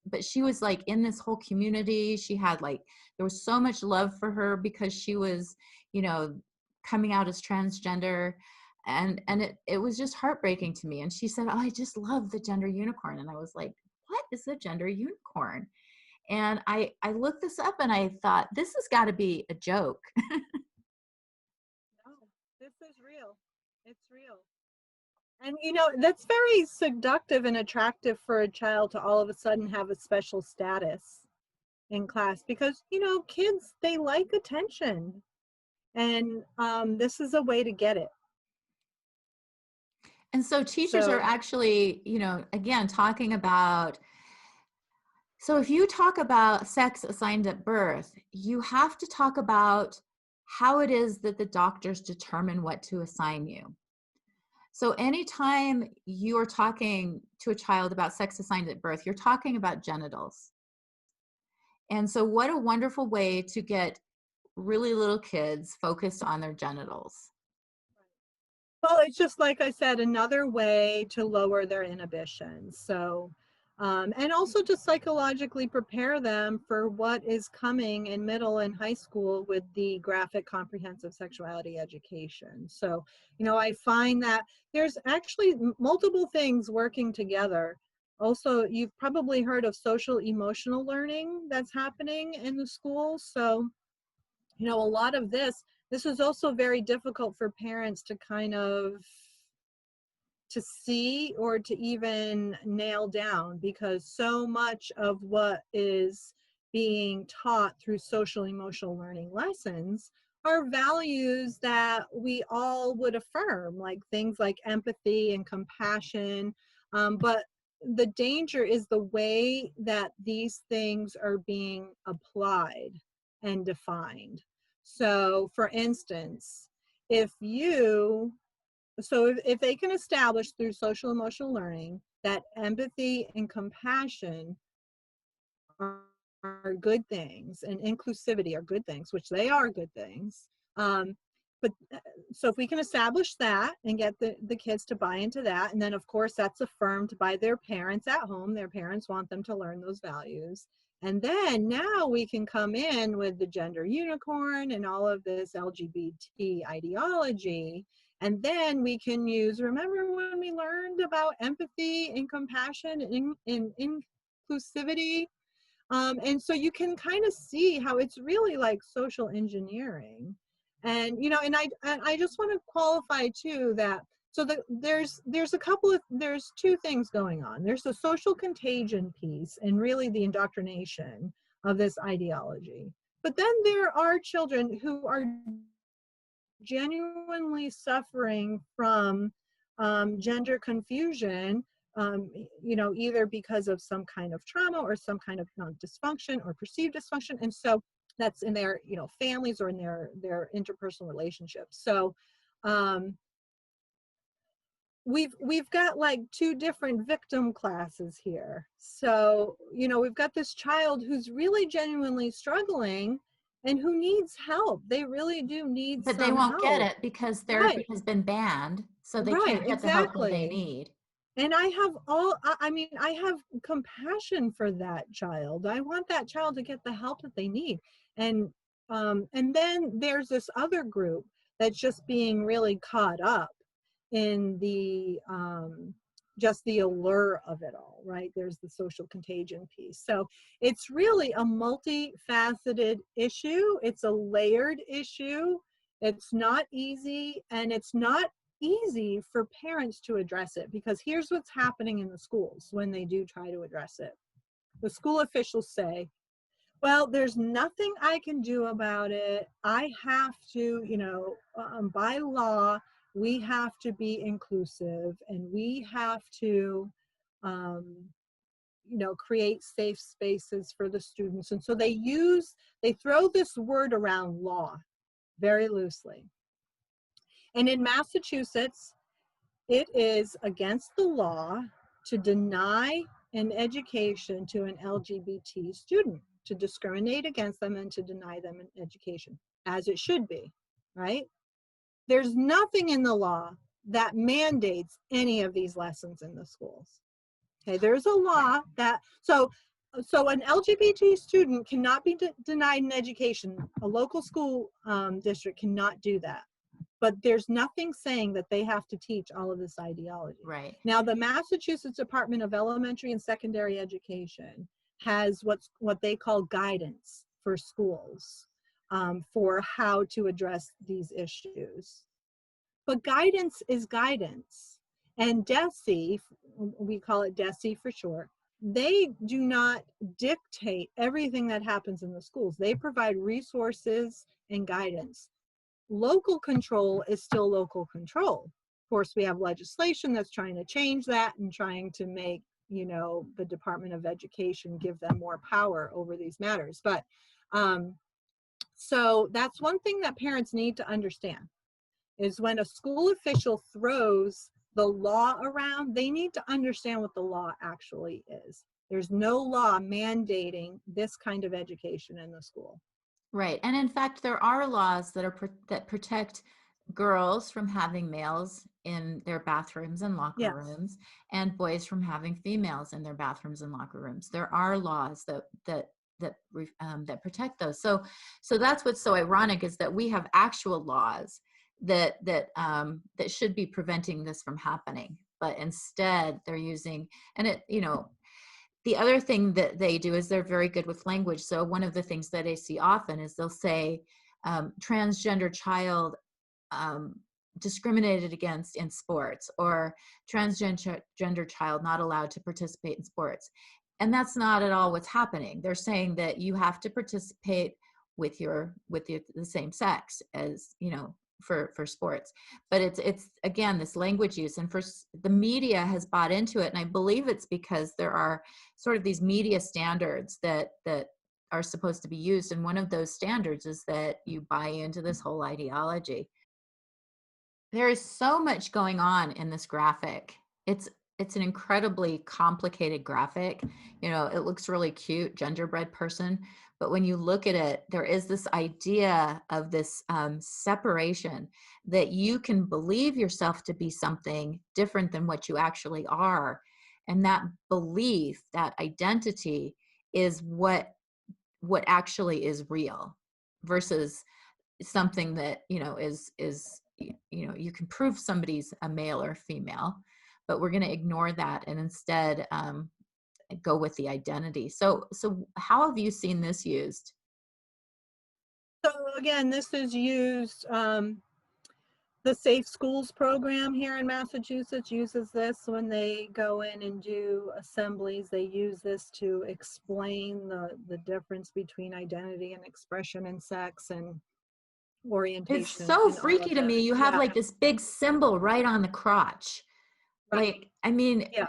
like in this whole community. She had there was so much love for her because she was, coming out as transgender. And it was just heartbreaking to me. And she said, "Oh, I just love the gender unicorn." And I was like, "What is the gender unicorn?" And I looked this up and I thought, this has got to be a joke. No, this is real. It's real. And that's very seductive and attractive for a child to all of a sudden have a special status in class, because kids, they like attention, and this is a way to get it. And so teachers are So actually, again, talking about, so if you talk about sex assigned at birth, you have to talk about how it is that the doctors determine what to assign you. So anytime you are talking to a child about sex assigned at birth, you're talking about genitals. And so what a wonderful way to get really little kids focused on their genitals. well, it's just like I said, another way to lower their inhibitions. So, and also to psychologically prepare them for what is coming in middle and high school with the graphic comprehensive sexuality education. So, I find that there's actually multiple things working together. Also, you've probably heard of social emotional learning that's happening in the schools. So, a lot of this is also very difficult for parents to kind of to see or to even nail down, because so much of what is being taught through social emotional learning lessons are values that we all would affirm, like things like empathy and compassion. But the danger is the way that these things are being applied and defined. So, for instance, if you if they can establish through social emotional learning that empathy and compassion are, are good things, and inclusivity are good things, which they are good things. But so if we can establish that and get the kids to buy into that, and then of course that's affirmed by their parents at home, their parents want them to learn those values. And then now we can come in with the gender unicorn and all of this LGBT ideology. And then we can use, remember when we learned about empathy and compassion and inclusivity? And so you can kind of see how it's really like social engineering. And and I just want to qualify too that there's a couple of there's two things going on. There's the social contagion piece and really the indoctrination of this ideology. But then there are children who are genuinely suffering from gender confusion, either because of some kind of trauma or some kind of dysfunction or perceived dysfunction. And so that's in their, families or in their interpersonal relationships. So we've got like two different victim classes here. So, we've got this child who's really genuinely struggling and who needs help. They really do need But they some won't get help. it because therapy Right. has been banned, so they Right, can't get the help that they exactly. need. And I mean, I have compassion for that child. I want that child to get the help that they need. And then there's this other group that's just being really caught up in the just the allure of it all, right? There's the social contagion piece. So it's really a multifaceted issue. It's a layered issue. It's not easy, and it's not easy for parents to address it, because here's what's happening in the schools when they do try to address it. The school officials say, well, there's nothing I can do about it. I have to, by law, we have to be inclusive, and we have to, create safe spaces for the students. And so they throw this word around, law, very loosely. And in Massachusetts, it is against the law to deny an education to an LGBT student, to discriminate against them and to deny them an education, as it should be, right? There's nothing in the law that mandates any of these lessons in the schools. Okay, there's a law that, so an LGBT student cannot be denied an education. A local school district cannot do that. But there's nothing saying that they have to teach all of this ideology. Right. Now, the Massachusetts Department of Elementary and Secondary Education has what they call guidance for schools for how to address these issues. But guidance is guidance. And DESE, we call it DESE for short, they do not dictate everything that happens in the schools. They provide resources and guidance. Local control is still local control. Of course, we have legislation that's trying to change that and trying to make, you know, the Department of Education give them more power over these matters. But so that's one thing that parents need to understand, is when a school official throws the law around, they need to understand what the law actually is. There's no law mandating this kind of education in the school. Right. And in fact, there are laws that that protect girls from having males in their bathrooms and locker Yes. rooms, and boys from having females in their bathrooms and locker rooms. There are laws that protect those. So that's what's so ironic, is that we have actual laws that should be preventing this from happening, but instead they're using, and it, you know, the other thing that they do is they're very good with language. So one of the things that I see often is they'll say transgender child discriminated against in sports, or transgender child not allowed to participate in sports. And that's not at all what's happening. They're saying that you have to participate with the same sex, as, you know, for sports. But it's again, this language use, and the media has bought into it. And I believe it's because there are sort of these media standards that are supposed to be used. And one of those standards is that you buy into this whole ideology. There is so much going on in this graphic. It's an incredibly complicated graphic. You know, it looks really cute, genderbread person, but when you look at it, there is this idea of this separation, that you can believe yourself to be something different than what you actually are. And that belief, that identity, is what actually is real, versus something that, you know, is, you know, you can prove somebody's a male or female, but we're going to ignore that and instead go with the identity. So how have you seen this used? So again, this is used, the Safe Schools program here in Massachusetts uses this when they go in and do assemblies. They use this to explain the difference between identity and expression and sex and orientation. It's so and all freaky of to that. me. You have like this big symbol right on the crotch. Right. Like, I mean, Yeah.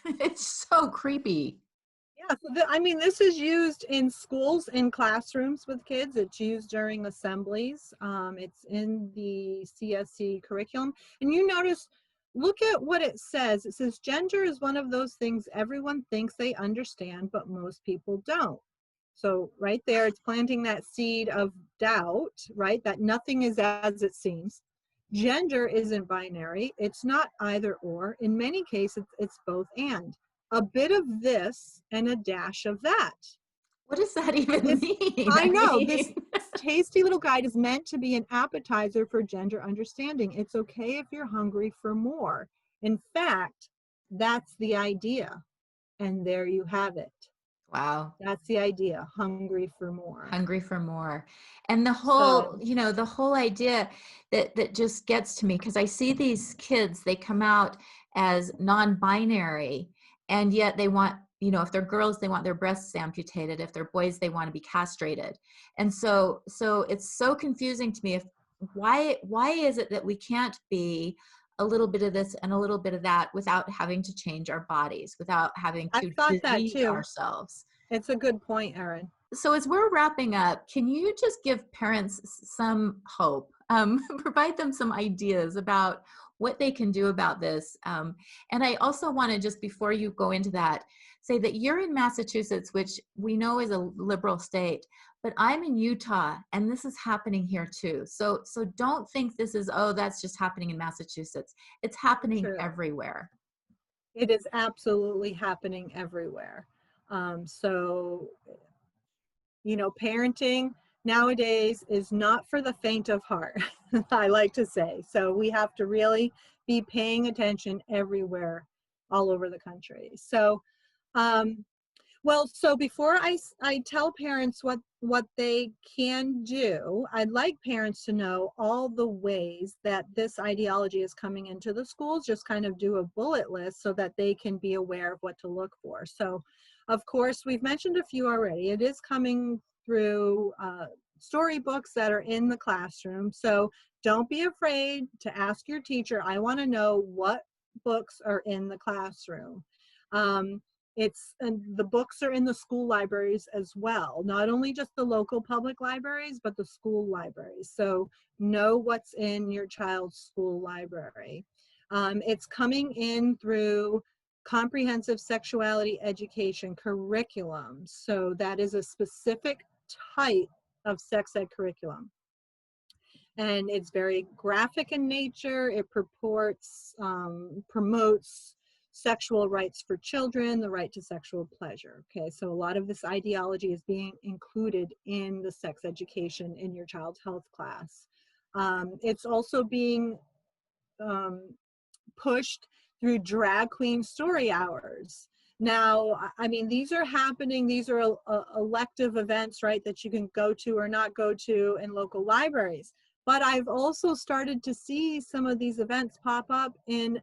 it's so creepy. Yeah, so I mean, this is used in schools, in classrooms with kids. It's used during assemblies. It's in the CSE curriculum. And you notice, look at what it says. It says, gender is one of those things everyone thinks they understand, but most people don't. So right there, it's planting that seed of doubt, right? That nothing is as it seems. Gender isn't binary. It's not either or. In many cases, it's both and. A bit of this and a dash of that. What does that even mean? I know, mean, this tasty little guide is meant to be an appetizer for gender understanding. It's okay if you're hungry for more. In fact, that's the idea. And there you have it. wow. That's the idea, hungry for more. Hungry for more. And the whole, you know, the whole idea that just gets to me, because I see these kids, they come out as non-binary, and yet they want, you know, if they're girls, they want their breasts amputated. If they're boys, they want to be castrated. And so it's so confusing to me. Why is it that we can't be a little bit of this and a little bit of that without having to change our bodies, without having to delete ourselves? It's a good point, Erin. So as we're wrapping up, can you just give parents some hope, provide them some ideas about what they can do about this? And I also want to, just before you go into that, say that you're in Massachusetts, which we know is a liberal state, but I'm in Utah, and this is happening here too. So don't think this is, oh, that's just happening in Massachusetts. It's happening everywhere. It is absolutely happening everywhere. So, you know, parenting nowadays is not for the faint of heart, I like to say. So we have to really be paying attention everywhere, all over the country. So Well, so before I tell parents what they can do, I'd like parents to know all the ways that this ideology is coming into the schools, just kind of do a bullet list so that they can be aware of what to look for. So, of course, we've mentioned a few already. It is coming through storybooks that are in the classroom. So don't be afraid to ask your teacher, I want to know what books are in the classroom. And the books are in the school libraries as well, not only just the local public libraries, but the school libraries. So know what's in your child's school library. It's coming in through comprehensive sexuality education curriculum. So that is a specific type of sex ed curriculum. And it's very graphic in nature. It promotes sexual rights for children, the right to sexual pleasure. Okay, so a lot of this ideology is being included in the sex education in your child's health class. It's also being pushed through drag queen story hours. Now, I mean, these are happening, these are elective events, right, that you can go to or not go to in local libraries. But I've also started to see some of these events pop up in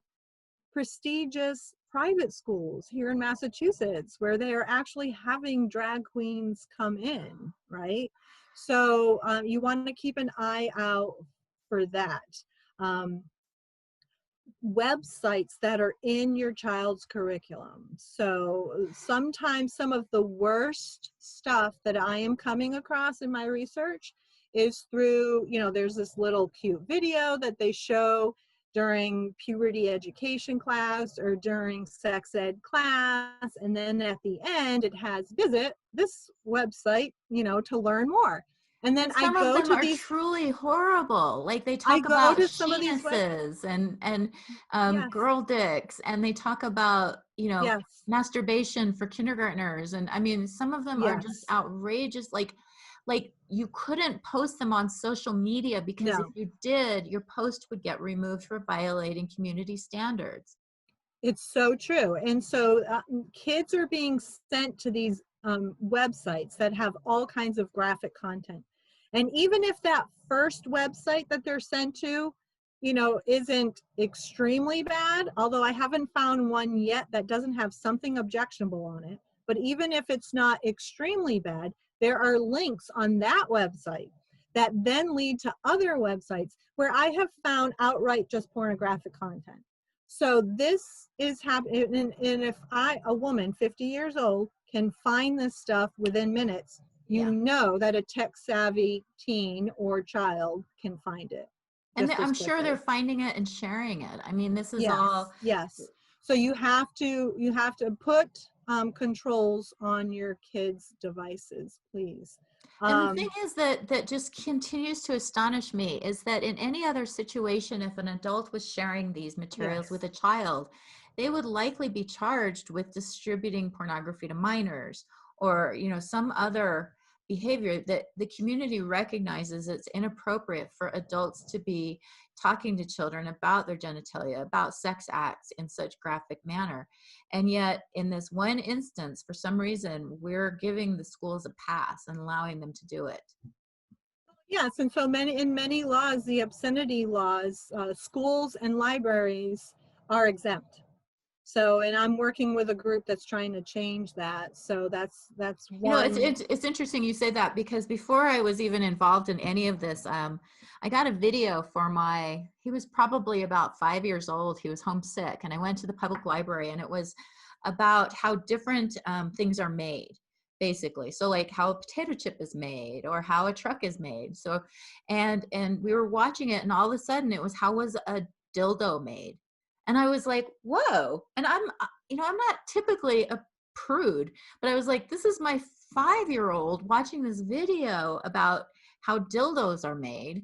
prestigious private schools here in Massachusetts, where they are actually having drag queens come in, right? So you want to keep an eye out for that. Websites that are in your child's curriculum. So sometimes some of the worst stuff that I am coming across in my research is through, you know, there's this little cute video that they show during puberty education class or during sex ed class, and then at the end it has visit this website, you know, to learn more. And then And I some of go them to are these, truly horrible. Like they I talk go about to some of these web, penises and yes, girl dicks, and they talk about, you know, yes, masturbation for kindergartners. And I mean, some of them are just yes, outrageous. Like you couldn't post them on social media because if no. you did, your post would get removed for violating community standards. It's so true. And so kids are being sent to these websites that have all kinds of graphic content. And even if that first website that they're sent to, you know, isn't extremely bad, although I haven't found one yet that doesn't have something objectionable on it. But even if it's not extremely bad, there are links on that website that then lead to other websites where I have found outright just pornographic content. So this is happening, and if a woman 50 years old can find this stuff within minutes, you Yeah. know that a tech-savvy teen or child can find it And just as I'm sure they're quickly. finding it and sharing it. I mean, this is Yes, all. yes. So you have to put controls on your kids' devices, please. And the thing Um, is that just continues to astonish me is that in any other situation, if an adult was sharing these materials with yes, a child, they would likely be charged with distributing pornography to minors or, you know, some other behavior that the community recognizes it's inappropriate for adults to be talking to children about their genitalia, about sex acts in such graphic manner. And yet, in this one instance, for some reason, we're giving the schools a pass and allowing them to do it. yes. And so in many laws, the obscenity laws, schools and libraries are exempt. So, and I'm working with a group that's trying to change that. So that's You know, one. it's interesting you say that because before I was even involved in any of this, I got a video for he was probably about 5 years old. He was homesick, and I went to the public library, and it was about how different things are made, basically. So like how a potato chip is made or how a truck is made. So, and we were watching it, and all of a sudden it was how was a dildo made, and I was like, whoa. And you know, I'm not typically a prude, but I was like, this is my 5-year-old watching this video about how dildos are made.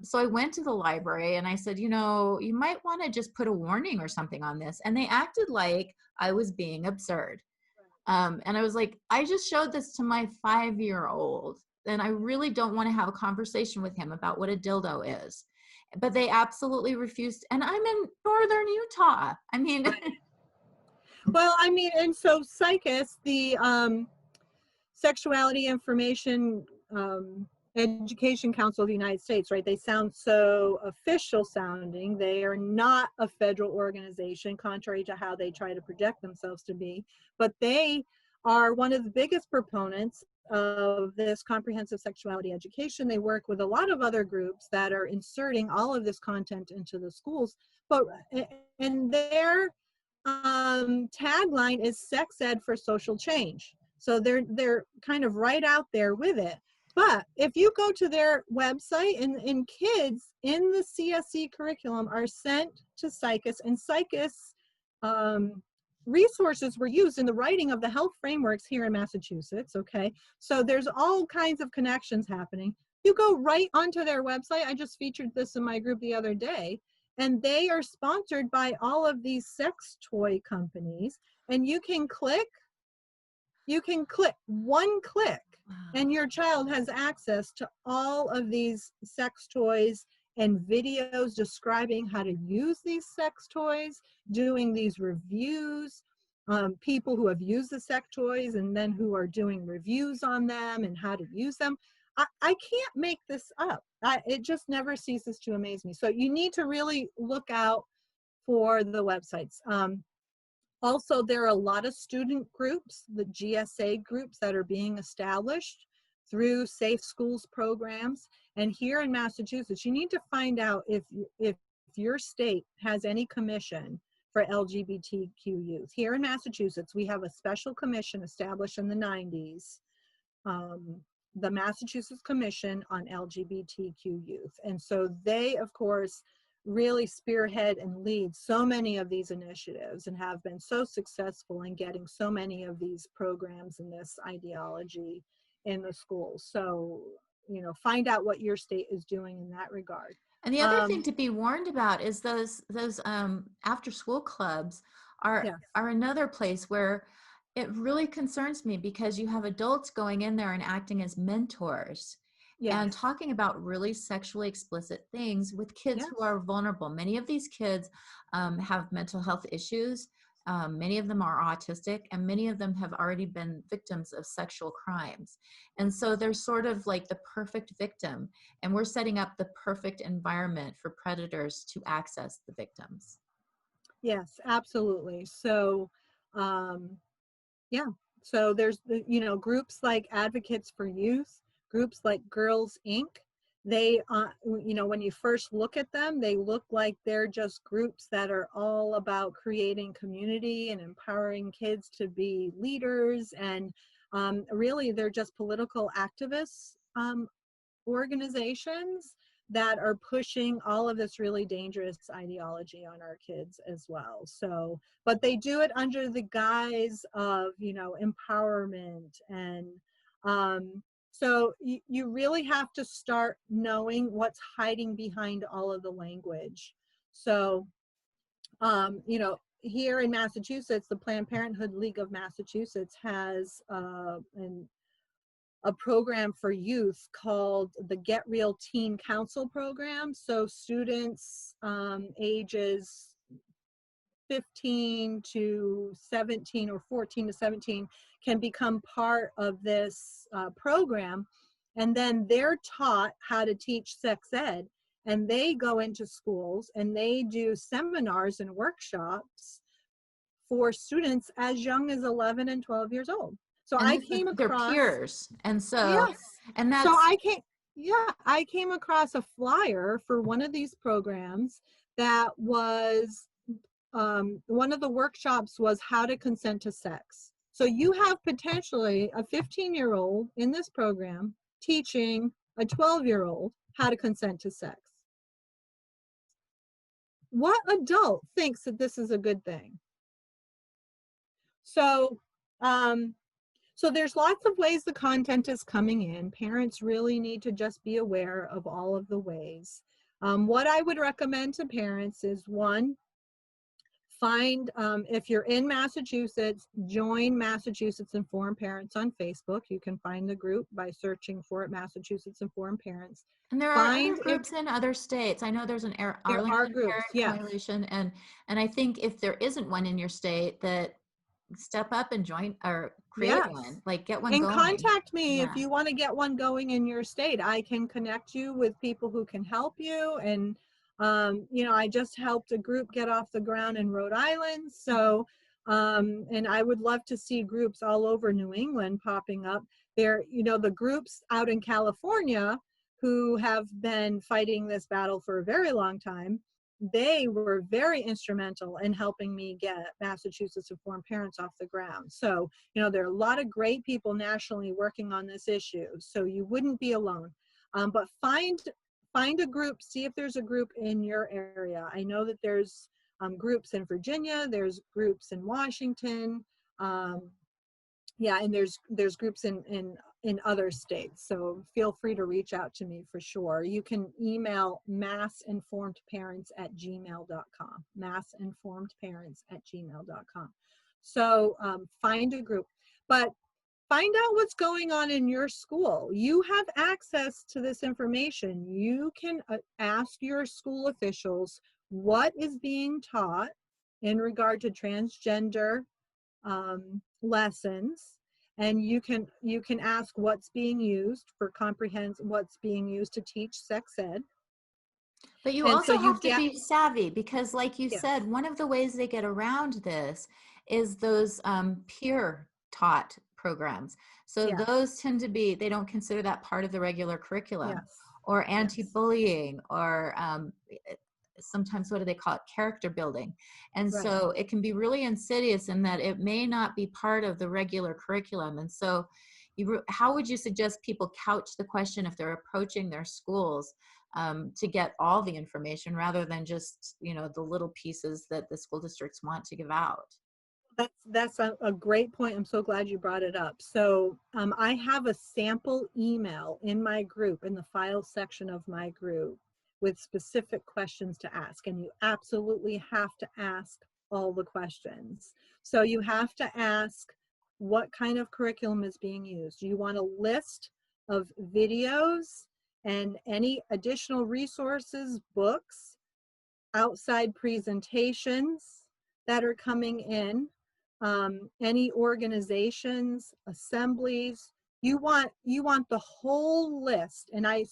So I went to the library and I said, you know, you might want to just put a warning or something on this. And they acted like I was being absurd. And I was like, I just showed this to my 5-year-old, and I really don't want to have a conversation with him about what a dildo is. But they absolutely refused. And I'm in northern Utah. I mean, Well, I mean, and so SICUS, the Sexuality Information Education Council of the United States, right? They sound so official sounding. They are not a federal organization, contrary to how they try to project themselves to be, but they are one of the biggest proponents of this comprehensive sexuality education. They work with a lot of other groups that are inserting all of this content into the schools, but and their tagline is sex ed for social change. So they're kind of right out there with it. But if you go to their website, and kids in the CSE curriculum are sent to SICUS, and SICUS resources were used in the writing of the health frameworks here in Massachusetts, okay? So there's all kinds of connections happening. You go right onto their website. I just featured this in my group the other day, and they are sponsored by all of these sex toy companies, and you can click one click, and your child has access to all of these sex toys and videos describing how to use these sex toys, doing these reviews, people who have used the sex toys and then who are doing reviews on them and how to use them. I can't make this up. It just never ceases to amaze me. So you need to really look out for the websites. Also, there are a lot of student groups, the GSA groups, that are being established through Safe Schools programs. And here in Massachusetts, you need to find out if your state has any commission for LGBTQ youth. Here in Massachusetts, we have a special commission established in the 90s, the Massachusetts Commission on LGBTQ Youth. And so they, of course, really spearhead and lead so many of these initiatives and have been so successful in getting so many of these programs and this ideology in the schools. So, you know, find out what your state is doing in that regard. And the other thing to be warned about is those after school clubs are another place where it really concerns me, because you have adults going in there and acting as mentors and talking about really sexually explicit things with kids who are vulnerable. Many of these kids have mental health issues. Many of them are autistic, and many of them have already been victims of sexual crimes. And so they're sort of like the perfect victim, and we're setting up the perfect environment for predators to access the victims. Yes, absolutely. So, so there's, you know, groups like Advocates for Youth, groups like Girls Inc. They, you know, when you first look at them, they look like they're just groups that are all about creating community and empowering kids to be leaders. And really, they're just political activists organizations that are pushing all of this really dangerous ideology on our kids as well. So, but they do it under the guise of, you know, empowerment. And so you really have to start knowing what's hiding behind all of the language. So, you know, here in Massachusetts, the Planned Parenthood League of Massachusetts has a program for youth called the Get Real Teen Council program. So students ages 15 to 17 or 14 to 17 can become part of this program, and then they're taught how to teach sex ed, and they go into schools and they do seminars and workshops for students as young as 11 and 12 years old. So I came across their peers, and so and that's so I came across a flyer for one of these programs that was one of the workshops was how to consent to sex. So you have potentially a 15-year-old in this program teaching a 12-year-old how to consent to sex. What adult thinks that this is a good thing? So so there's lots of ways the content is coming in. Parents really need to just be aware of all of the ways. What I would recommend to parents is, one, find, if you're in Massachusetts, join Massachusetts Informed Parents on Facebook. You can find the group by searching for it, Massachusetts Informed Parents. And there are other groups in other states. I know there's an Arlington groups, Parent Coalition, and I think if there isn't one in your state, that step up and join or create Yes. one, like get one And going. contact me if Yeah. you want to get one going in your state. I can connect you with people who can help you. And, you know, I just helped a group get off the ground in Rhode Island. So, and I would love to see groups all over New England popping up there. You know, the groups out in California who have been fighting this battle for a very long time, they were very instrumental in helping me get Massachusetts Informed Parents off the ground. So, you know, there are a lot of great people nationally working on this issue, so you wouldn't be alone. But find a group, see if there's a group in your area. I know that there's groups in Virginia, there's groups in Washington, yeah, and there's groups in other states. So feel free to reach out to me for sure. You can email massinformedparents@gmail.com, massinformedparents@gmail.com. So find a group, but find out what's going on in your school. You have access to this information. You can ask your school officials what is being taught in regard to transgender lessons, and you can ask what's being used for what's being used to teach sex ed. But you And so also you have to get, be savvy because, like you yes, said, one of the ways they get around this is those peer taught programs. So yes, those tend to be, they don't consider that part of the regular curriculum, yes, or yes, anti-bullying, or sometimes what do they call it, character building. And right. so it can be really insidious in that it may not be part of the regular curriculum. And so how would you suggest people couch the question if they're approaching their schools to get all the information rather than just, you know, the little pieces that the school districts want to give out? That's a great point. I'm so glad you brought it up. So I have a sample email in my group, in the file section of my group, with specific questions to ask. And you absolutely have to ask all the questions. So you have to ask, what kind of curriculum is being used? You want a list of videos and any additional resources, books, outside presentations that are coming in, any organizations, assemblies. You want the whole list. And I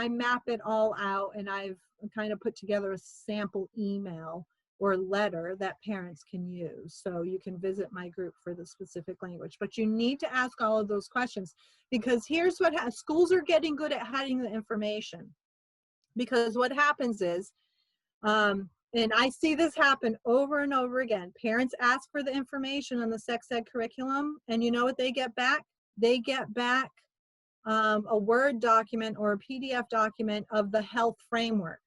map it all out, and I've kind of put together a sample email or letter that parents can use. So you can visit my group for the specific language, but you need to ask all of those questions, because here's what schools are getting good at hiding the information. Because what happens is, and I see this happen over and over again. Parents ask for the information on the sex ed curriculum, and you know what they get back? They get back a Word document or a PDF document of the health frameworks.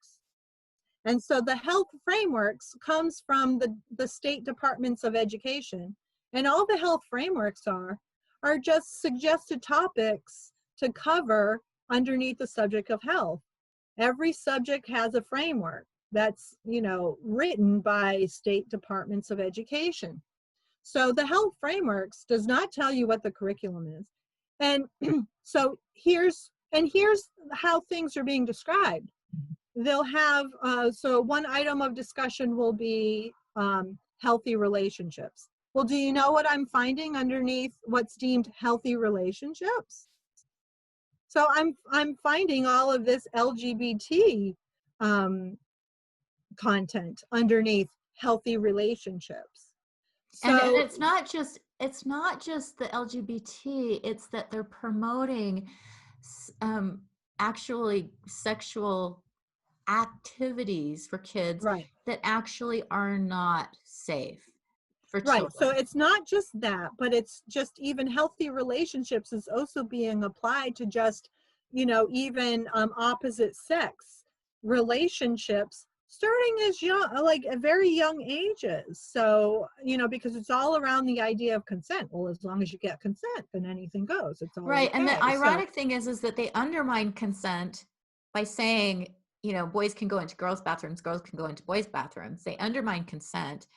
And so the health frameworks comes from the state departments of education, and all the health frameworks are just suggested topics to cover underneath the subject of health. Every subject has a framework that's, you know, written by state departments of education. So the health frameworks does not tell you what the curriculum is. And so here's how things are being described. They'll have, so one item of discussion will be healthy relationships. Well, do you know what I'm finding underneath what's deemed healthy relationships? So I'm finding all of this LGBT content underneath healthy relationships. And So it's not just the LGBT, it's that they're promoting actually sexual activities for kids right, that actually are not safe for right. So children. it's not just that, but it's just even healthy relationships is also being applied to just, you know, even opposite sex relationships, starting as young, like at very young ages. So, you know, because it's all around the idea of consent. Well, as long as you get consent, then anything goes. It's all Right. And the okay. So ironic thing is that they undermine consent by saying, you know, boys can go into girls' bathrooms, girls can go into boys' bathrooms. They undermine consent,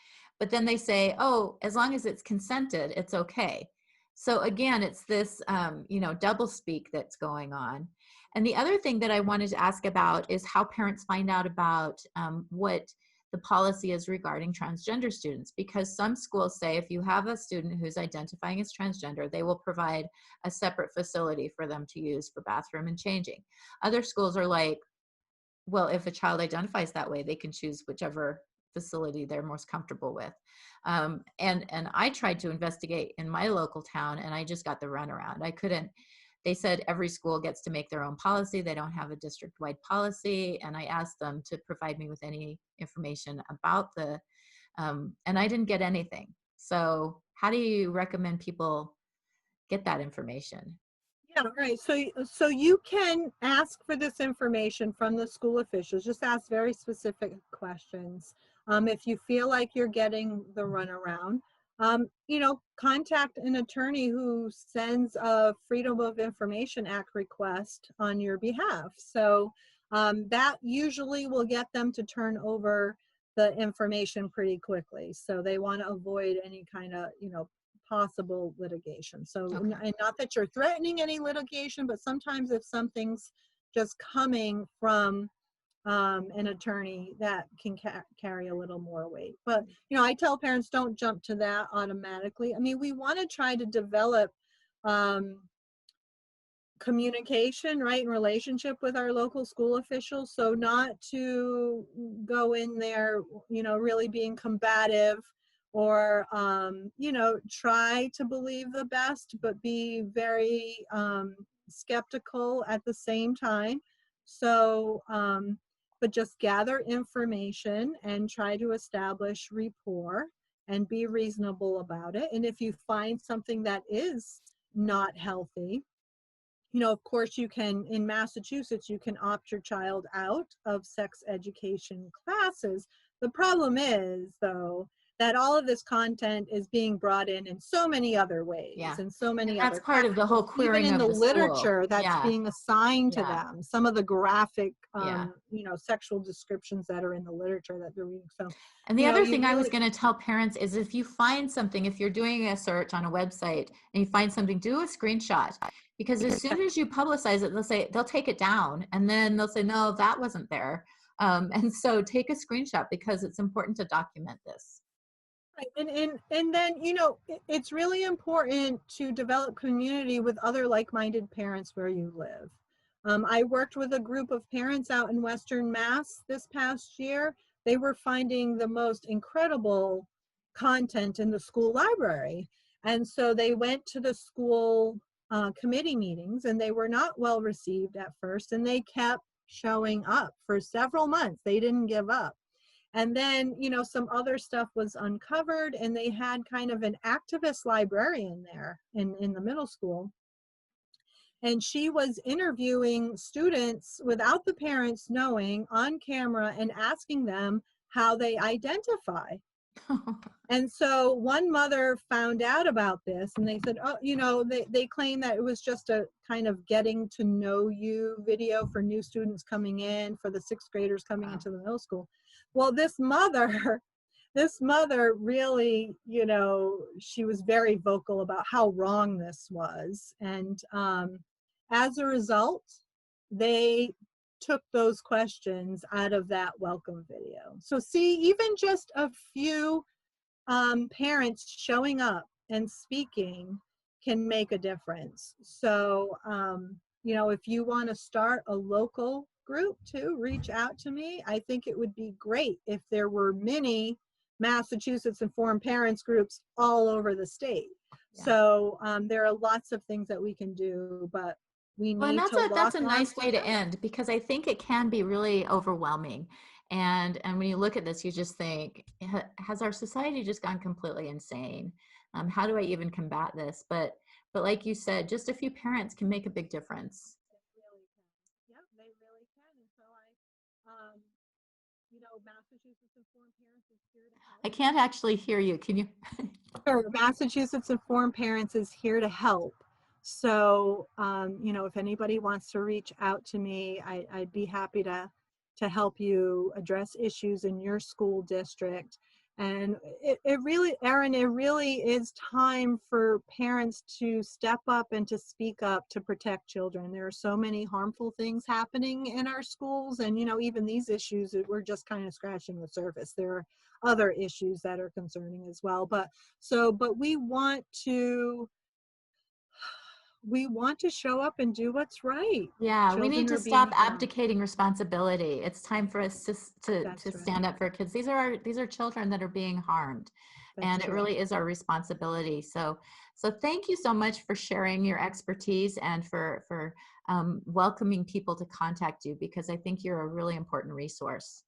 but then they say, oh, as long as it's consented, it's okay. So again, it's this, you know, double speak that's going on. And the other thing that I wanted to ask about is how parents find out about what the policy is regarding transgender students, because some schools say if you have a student who's identifying as transgender, they will provide a separate facility for them to use for bathroom and changing. Other schools are like, well, if a child identifies that way, they can choose whichever facility they're most comfortable with. And I tried to investigate in my local town, and I just got the runaround. I couldn't. They said every school gets to make their own policy. They don't have a district-wide policy. And I asked them to provide me with any information about the, and I didn't get anything. So how do you recommend people get that information? Yeah, right. So you can ask for this information from the school officials. Just ask very specific questions. If you feel like you're getting the runaround, contact an attorney who sends a Freedom of Information Act request on your behalf. So that usually will get them to turn over the information pretty quickly. So they want to avoid any kind of, possible litigation. So, Okay. and not that you're threatening any litigation, but sometimes if something's just coming from an attorney, that can carry a little more weight. But, I tell parents, don't jump to that automatically. I mean, we want to try to develop communication, right, in relationship with our local school officials. So not to go in there, really being combative, or, try to believe the best, but be very skeptical at the same time. So, but just gather information and try to establish rapport and be reasonable about it. And if you find something that is not healthy, of course you can, in Massachusetts, you can opt your child out of sex education classes. The problem is, though, that all of this content is being brought in so many other ways, Yeah. and so many And that's other part of the whole even queering in of the the school. literature that's Yeah. being assigned to Yeah. them. Some of the graphic, Yeah. sexual descriptions that are in the literature that they're reading. So, And the other thing I was going to tell parents is, if you find something, if you're doing a search on a website and you find something, do a screenshot, because as soon as you publicize it, they'll take it down, and then they'll say, no, that wasn't there. And so take a screenshot, because it's important to document this. Right. And then, it's really important to develop community with other like-minded parents where you live. I worked with a group of parents out in Western Mass this past year. They were finding the most incredible content in the school library. And so they went to the school committee meetings, and they were not well received at first, and they kept showing up for several months. They didn't give up. And then, some other stuff was uncovered, and they had kind of an activist librarian there in the middle school. And she was interviewing students without the parents knowing, on camera, and asking them how they identify. And so one mother found out about this, and they said, oh, they claim that it was just a kind of getting to know you video for new students coming in, for the sixth graders coming Wow. into the middle school. Well, this mother really, she was very vocal about how wrong this was. And as a result, they took those questions out of that welcome video. So see, even just a few parents showing up and speaking can make a difference. So, if you want to start a local group too, reach out to me. I think it would be great if there were many Massachusetts Informed Parents groups all over the state. Yeah. So there are lots of things that we can do, but we need that's a nice way to end, because I think it can be really overwhelming. And when you look at this, you just think, has our society just gone completely insane? How do I even combat this? But like you said, just a few parents can make a big difference. They really can. Yep, they really can. And so Massachusetts Informed Parents is here to help. I can't actually hear you. Can you? Sure. Massachusetts Informed Parents is here to help. So, if anybody wants to reach out to me, I'd be happy to help you address issues in your school district. And it really, Erin, it really is time for parents to step up and to speak up to protect children. There are so many harmful things happening in our schools, and even these issues, we're just kind of scratching the surface. There are other issues that are concerning as well. But we want to show up and do what's right. Yeah, we need Children to are being stop harmed. abdicating responsibility. It's time for us to That's right. stand up for kids. These are children that are being harmed, That's and it true. really is our responsibility. So thank you so much for sharing your expertise and for welcoming people to contact you, because I think you're a really important resource.